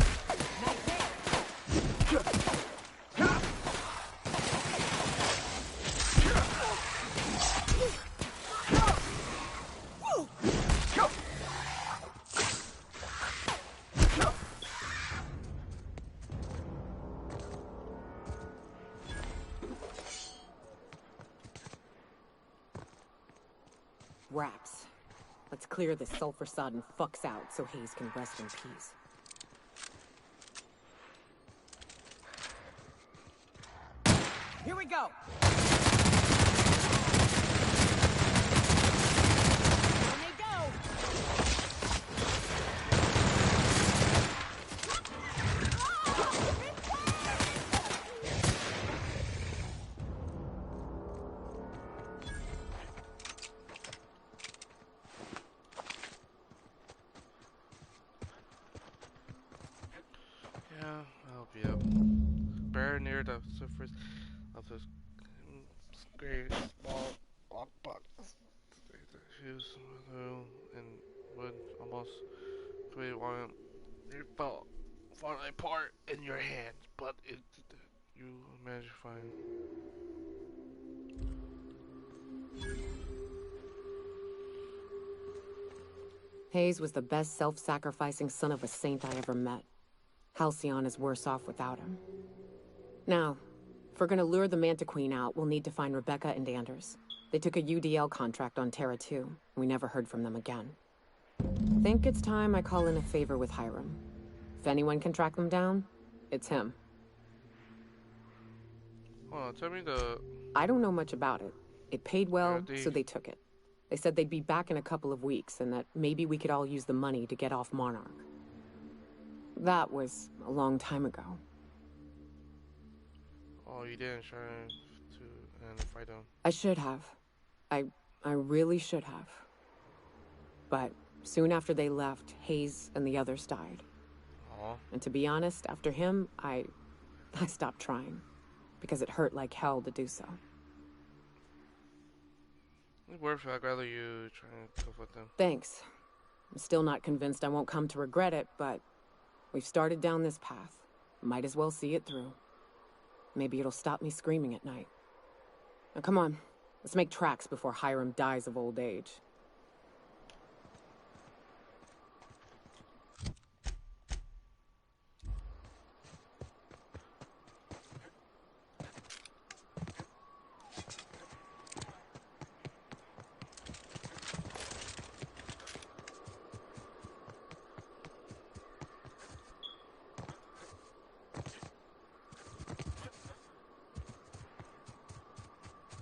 Wraps. Let's clear this sulfur-sodden fucks out so Hayes can rest in peace. Here we go. Here they go. Yeah, I'll be up. Very near the surface of this great small lockbox. The shoes and wood almost completely one. It fell falling apart in your hand, but you managed to find. Hayes was the best self-sacrificing son of a saint I ever met. Halcyon is worse off without him. Now, if we're gonna lure the Manta Queen out, we'll need to find Rebecca and Anders. They took a UDL contract on Terra 2. We never heard from them again. Think it's time I call in a favor with Hiram. If anyone can track them down, it's him. Hold on, tell me the... I don't know much about it. It paid well, Yeah, so they took it. They said they'd be back in a couple of weeks, and that maybe we could all use the money to get off Monarch. That was a long time ago. Oh, you didn't try to fight them. I should have. I really should have. But soon after they left, Hayes and the others died. Aw. And to be honest, after him, I stopped trying. Because it hurt like hell to do so. It's worth it. I'd rather you try and go with them. Thanks. I'm still not convinced I won't come to regret it, but we've started down this path. Might as well see it through. Maybe it'll stop me screaming at night. Now come on, let's make tracks before Hiram dies of old age.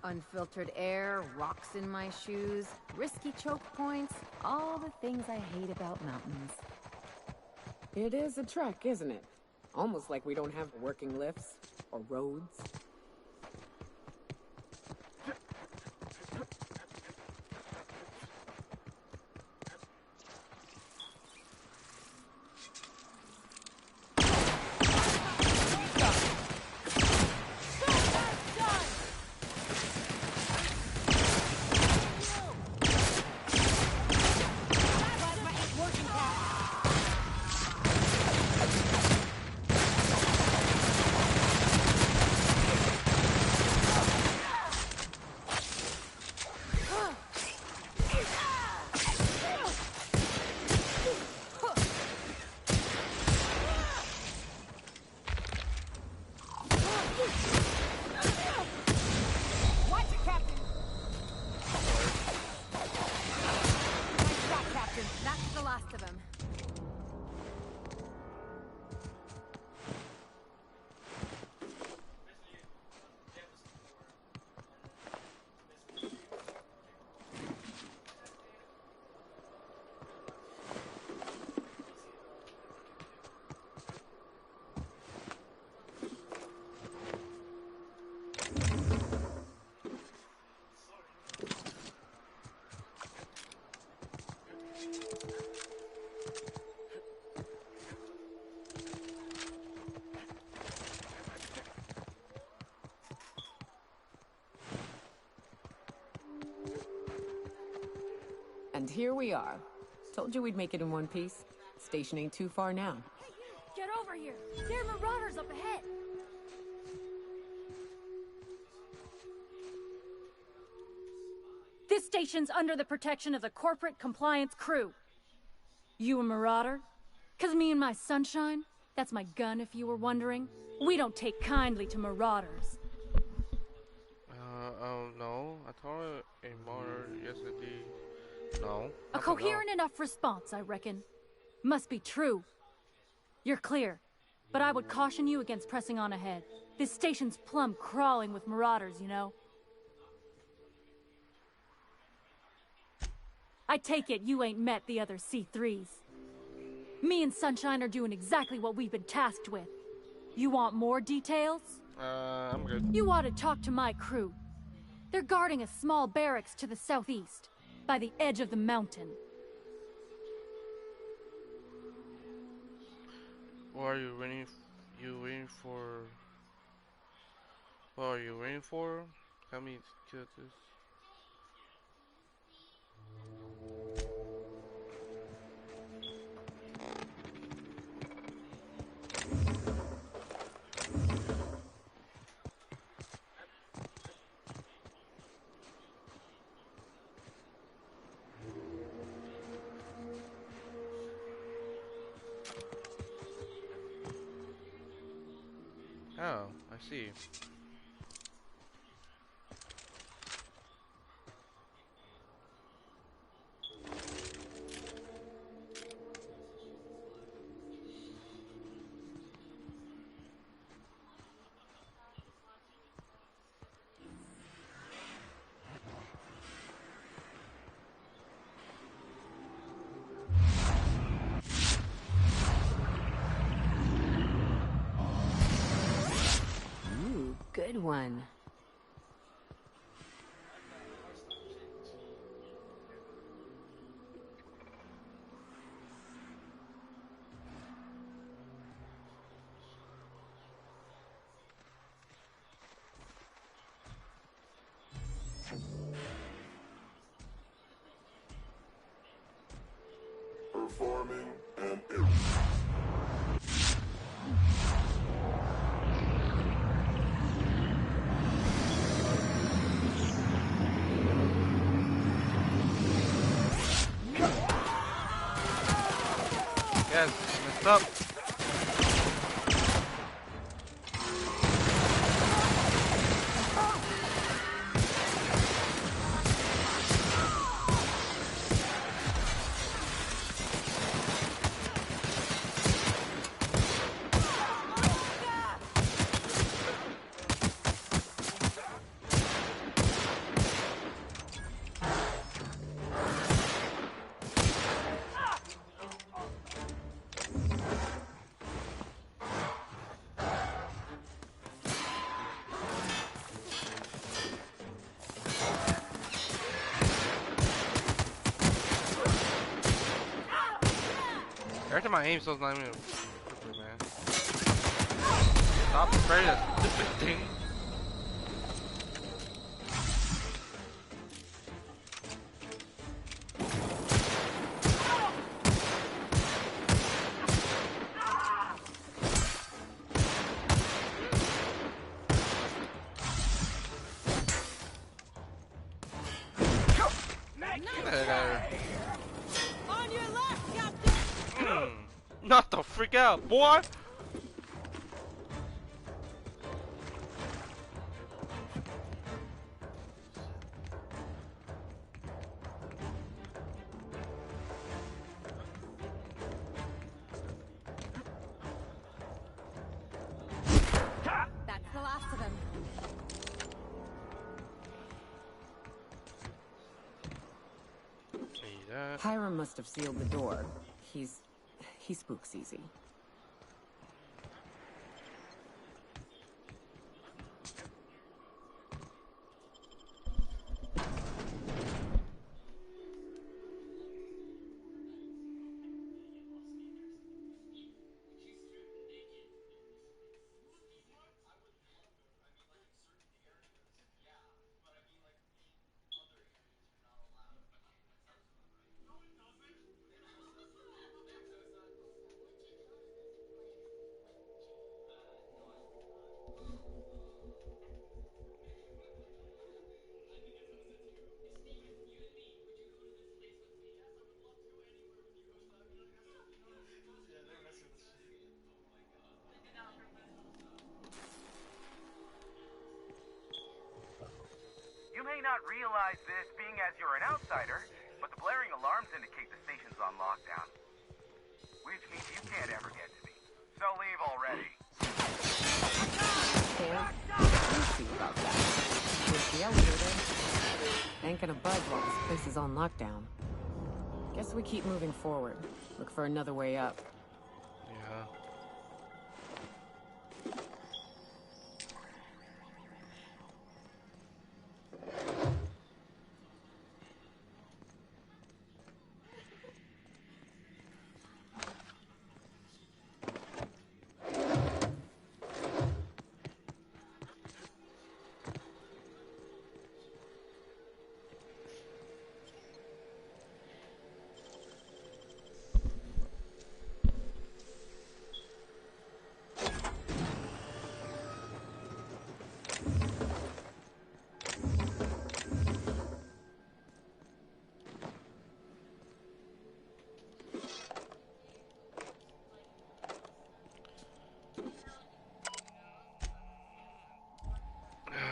Unfiltered air, rocks in my shoes, risky choke points, all the things I hate about mountains. It is a trek, isn't it? Almost like we don't have working lifts or roads. And here we are. Told you we'd make it in one piece. Station ain't too far now. Get over here! There are marauders up ahead! This station's under the protection of the corporate compliance crew. You a marauder? 'Cause me and my sunshine, that's my gun if you were wondering, we don't take kindly to marauders. No. I thought a martyr yesterday. No. A coherent enough response, I reckon. Must be true. You're clear, but I would caution you against pressing on ahead. This station's plumb crawling with marauders, you know. I take it you ain't met the other C3s. Me and Sunshine are doing exactly what we've been tasked with. You want more details? I'm good. You ought to talk to my crew. They're guarding a small barracks to the southeast, by the edge of the mountain. What are you waiting? For? What are you waiting for? Help me kill this. Oh, I see. Good one. Performing an Yes, messed up. Every time I aim, so it's not even quickly, man. Stop spraying that stupid thing. Not the freak out, boy! That's the last of him. Hiram must have sealed the door. He spooks easy. You may not realize this being as you're an outsider, but the blaring alarms indicate the station's on lockdown. Which means you can't ever get to me. So leave already. We'll see about that. With the elevator, ain't gonna budge while this place is on lockdown. Guess we keep moving forward. Look for another way up. Yeah.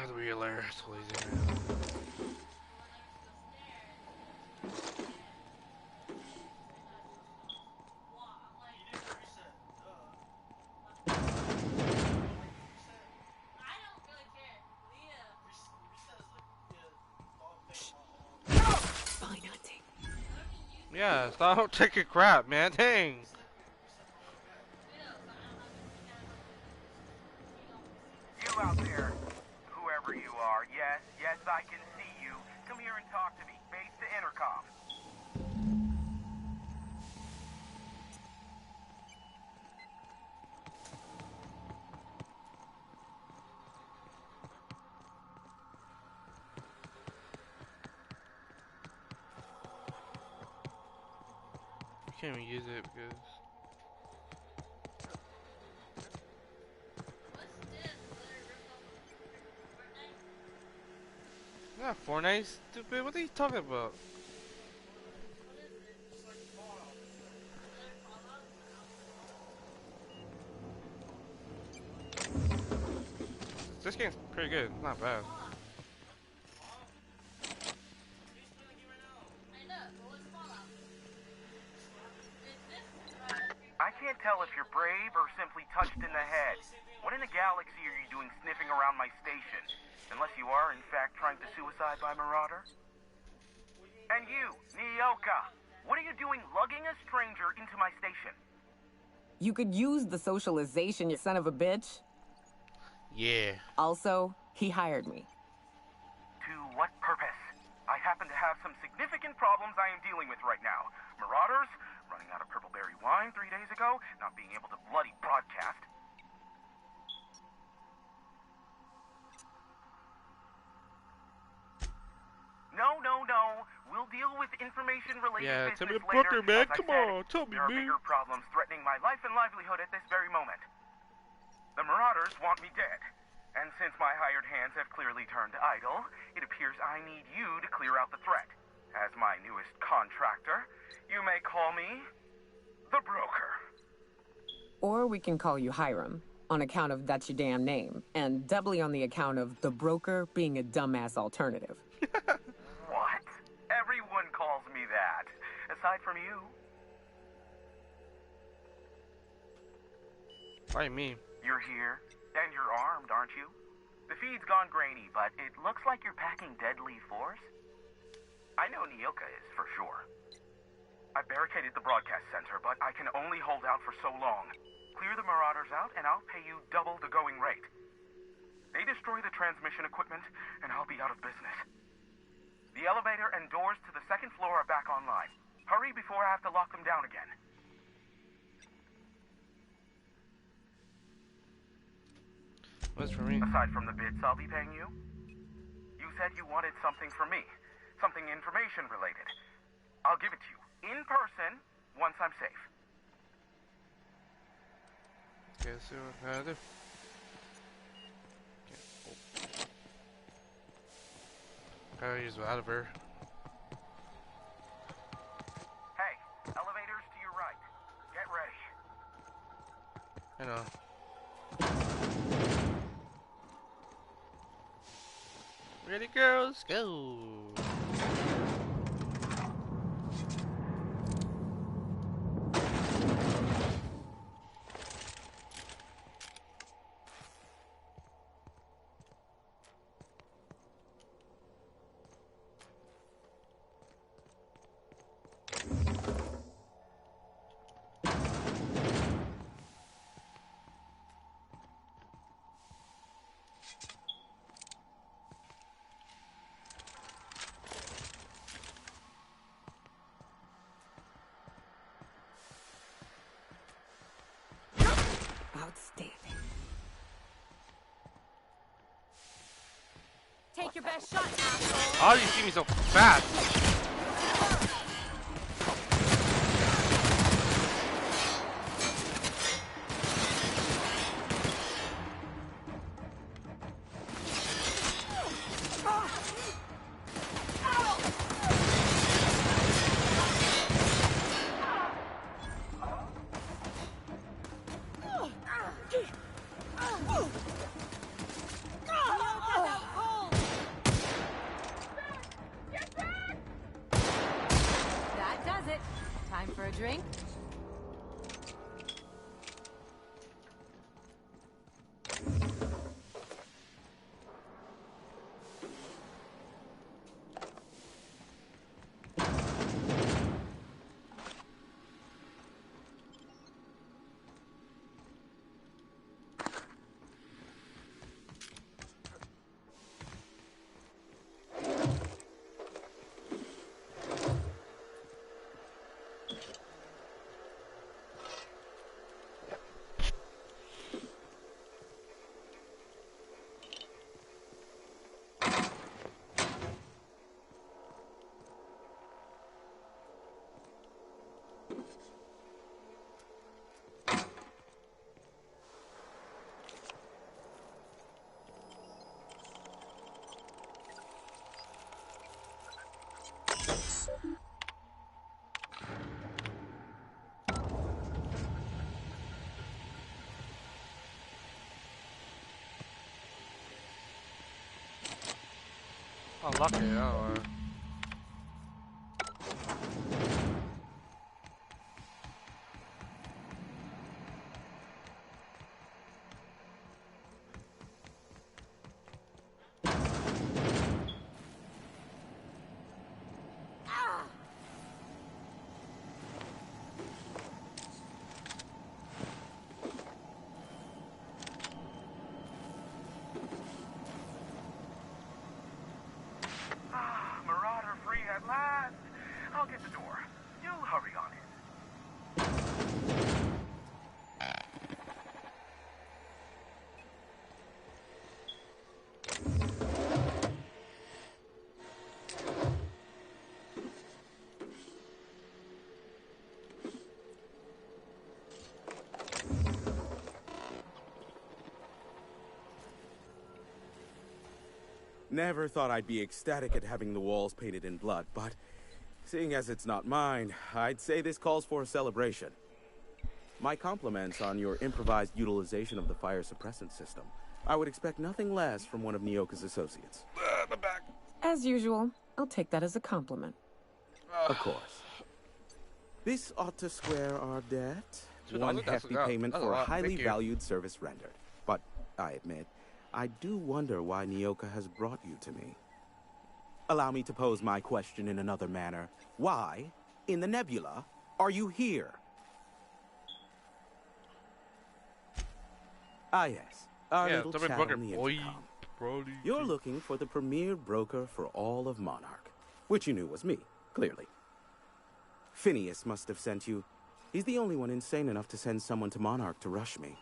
The wheeler, it's so easy, man. Yeah, stop taking crap, man. Dang. You out there, whoever you are, yes, I can see you. Come here and talk to me. Base the intercom. You can't even use it because... Not Fortnite, stupid. What are you talking about? This game's pretty good. Not bad. I can't tell if you're brave or simply touched in the head. What in the galaxy are you doing sniffing around my station? Unless you are, in fact, trying to suicide by Marauder? And you, Nyoka, what are you doing lugging a stranger into my station? You could use the socialization, you son of a bitch. Yeah. Also, he hired me. To what purpose? I happen to have some significant problems I am dealing with right now. Marauders, running out of purple berry wine 3 days ago, not being able to bloody broadcast. No. We'll deal with information-related tell me business the later. booker, man. As I Come said, on, tell me, there are man. bigger problems threatening my life and livelihood at this very moment. The Marauders want me dead. And since my hired hands have clearly turned idle, it appears I need you to clear out the threat. As my newest contractor, you may call me the Broker. Or we can call you Hiram, on account of that's your damn name, and doubly on the account of the Broker being a dumbass alternative. What? Everyone calls me that, aside from you. Why me? You're here, and you're armed, aren't you? The feed's gone grainy, but it looks like you're packing deadly force. I know Nyoka is, for sure. I barricaded the broadcast center, but I can only hold out for so long. Clear the Marauders out, and I'll pay you double the going rate. They destroy the transmission equipment, and I'll be out of business. The elevator and doors to the second floor are back online. Hurry before I have to lock them down again. What's for me? Aside from the bits I'll be paying you, you said you wanted something from me. Something information related. I'll give it to you in person once I'm safe. Guess what I gotta do. Gotta use out of her. Hey, elevators to your right. Get ready. I know. Ready, girls? Go. Outstanding. Take your best shot, asshole. How do you see me so fast? That does it. Time for a drink? Oh, lucky. Oh, Marauder free at last. I'll get the door. You hurry on in. Never thought I'd be ecstatic at having the walls painted in blood, but seeing as it's not mine, I'd say this calls for a celebration. My compliments on your improvised utilization of the fire suppressant system. I would expect nothing less from one of Nyoka's associates. my back. As usual, I'll take that as a compliment. Of course. This ought to square our debt. $2, One that's hefty a- payment that's a for a lot. highly Thank you. valued service rendered. But I admit, I do wonder why Nyoka has brought you to me. Allow me to pose my question in another manner. Why, in the nebula, are you here? Ah, yes. Our Yeah, little double chat broker, on the boy. intercom. Brody. You're looking for the premier broker for all of Monarch, which you knew was me, clearly. Phineas must have sent you. He's the only one insane enough to send someone to Monarch to rush me.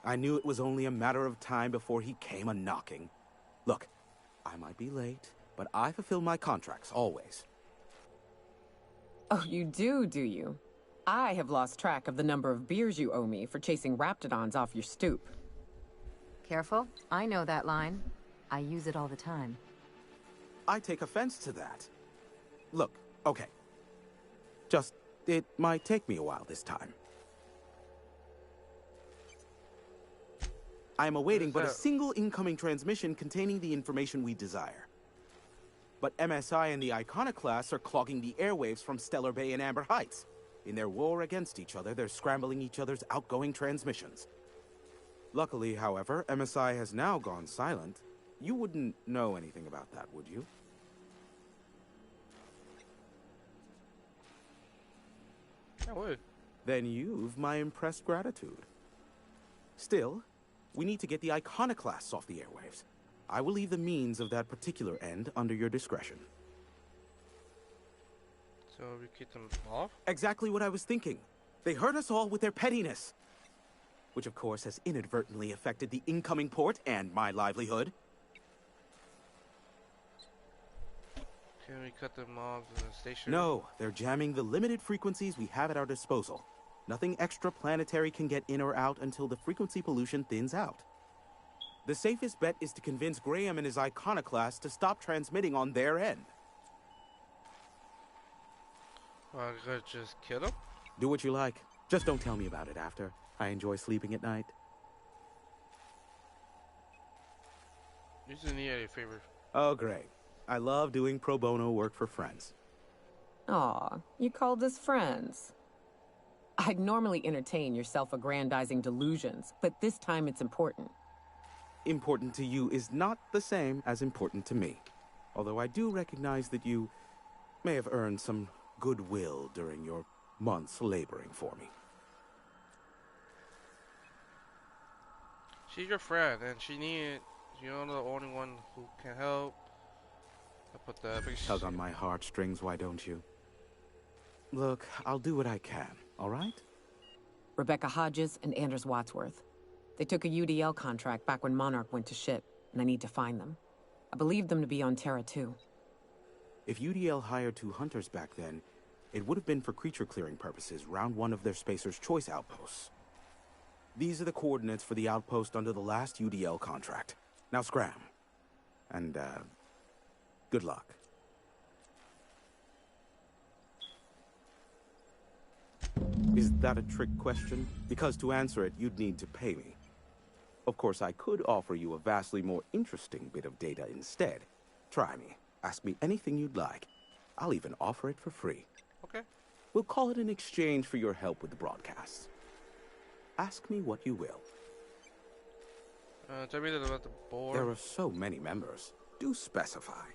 I knew it was only a matter of time before he came a-knocking. Look, I might be late, but I fulfill my contracts, always. Oh, you do you? I have lost track of the number of beers you owe me for chasing raptidons off your stoop. Careful. I know that line. I use it all the time. I take offense to that. Look, okay. Just, it might take me a while this time. I am awaiting What but is a that? single incoming transmission containing the information we desire. But MSI and the Iconoclasts are clogging the airwaves from Stellar Bay and Amber Heights. In their war against each other, they're scrambling each other's outgoing transmissions. Luckily, however, MSI has now gone silent. You wouldn't know anything about that, would you? I would. Then you've my impressed gratitude. Still, we need to get the Iconoclasts off the airwaves. I will leave the means of that particular end under your discretion. So we keep them off? Exactly what I was thinking. They hurt us all with their pettiness. Which of course has inadvertently affected the incoming port and my livelihood. Can we cut them off in the station? No, they're jamming the limited frequencies we have at our disposal. Nothing extraplanetary can get in or out until the frequency pollution thins out. The safest bet is to convince Graham and his Iconoclast to stop transmitting on their end. Well, I could just kill them? Do what you like. Just don't tell me about it after. I enjoy sleeping at night. You just need a favor. Oh, great. I love doing pro bono work for friends. Aw, you called us friends. I'd normally entertain your self-aggrandizing delusions, but this time it's important. Important to you is not the same as important to me. Although I do recognize that you may have earned some goodwill during your months laboring for me. She's your friend, and she needed, you're the only one who can help. I put the big Tug on my heartstrings, why don't you? Look, I'll do what I can, all right? Rebecca Hodges and Anders Wadsworth. They took a UDL contract back when Monarch went to shit, and I need to find them. I believe them to be on Terra 2. If UDL hired 2 hunters back then, it would have been for creature clearing purposes, round 1 of their Spacer's Choice outposts. These are the coordinates for the outpost under the last UDL contract. Now scram. And, good luck. Is that a trick question? Because to answer it, you'd need to pay me. Of course, I could offer you a vastly more interesting bit of data instead. Try me. Ask me anything you'd like. I'll even offer it for free. Okay. We'll call it an exchange for your help with the broadcasts. Ask me what you will. Tell me about the board. There are so many members. Do specify.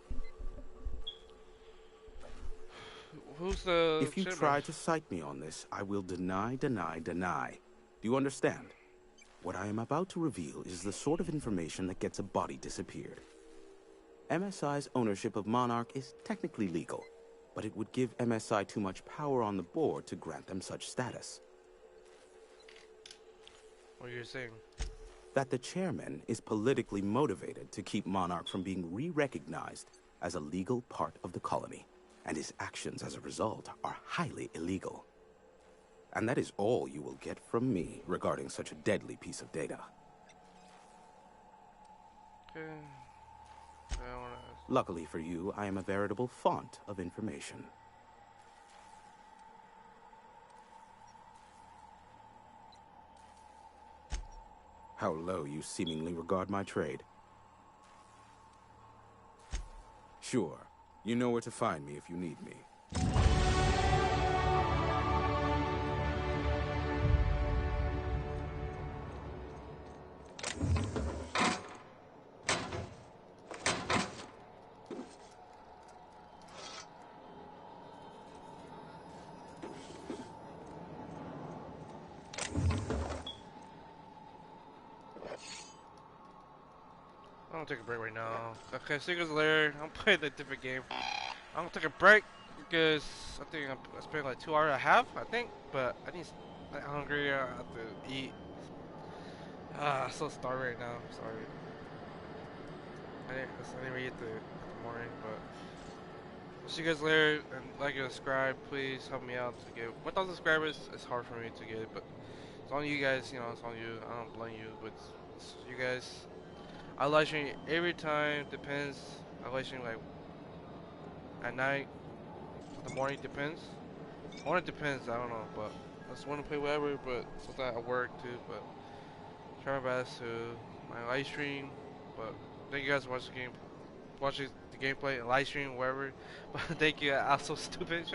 Who's the If you chairman? try to cite me on this, I will deny, deny, deny. Do you understand? What I am about to reveal is the sort of information that gets a body disappeared. MSI's ownership of Monarch is technically legal, but it would give MSI too much power on the board to grant them such status. What are you saying? That the chairman is politically motivated to keep Monarch from being re-recognized as a legal part of the colony, and his actions as a result are highly illegal. And that is all you will get from me regarding such a deadly piece of data. Okay. I wanna... Luckily for you, I am a veritable font of information. How low you seemingly regard my trade. Sure, you know where to find me if you need me. I'm gonna take a break right now. Okay, see you guys later. I'm playing a different game. I'm gonna take a break because I think I spent like 2 hours and a half, I think. But I'm hungry. I have to eat. I'm so starved right now. Sorry. I didn't eat the morning, but see you guys later. And like and subscribe, please help me out to get 1,000 subscribers. It's hard for me to get it, but it's on you guys. You know, it's on you. I don't blame you, but it's you guys. I live stream every time, depends. I live stream like at night, the morning depends. Morning depends, I don't know, but I just want to play whatever, but sometimes I work too, but try my best to my live stream. But thank you guys for watching the gameplay and live stream, wherever. But thank you. I'm so stupid.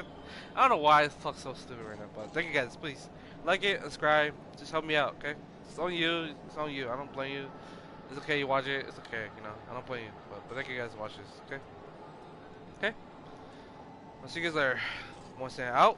I don't know why I talk so stupid right now. But thank you guys. Please like it, subscribe. Just help me out, okay? It's on you. It's on you. I don't blame you. It's okay. You watch it. It's okay. You know, I don't blame you. But thank you guys for watching this. Okay. Okay. I'll see you guys later. PennyOneCent out.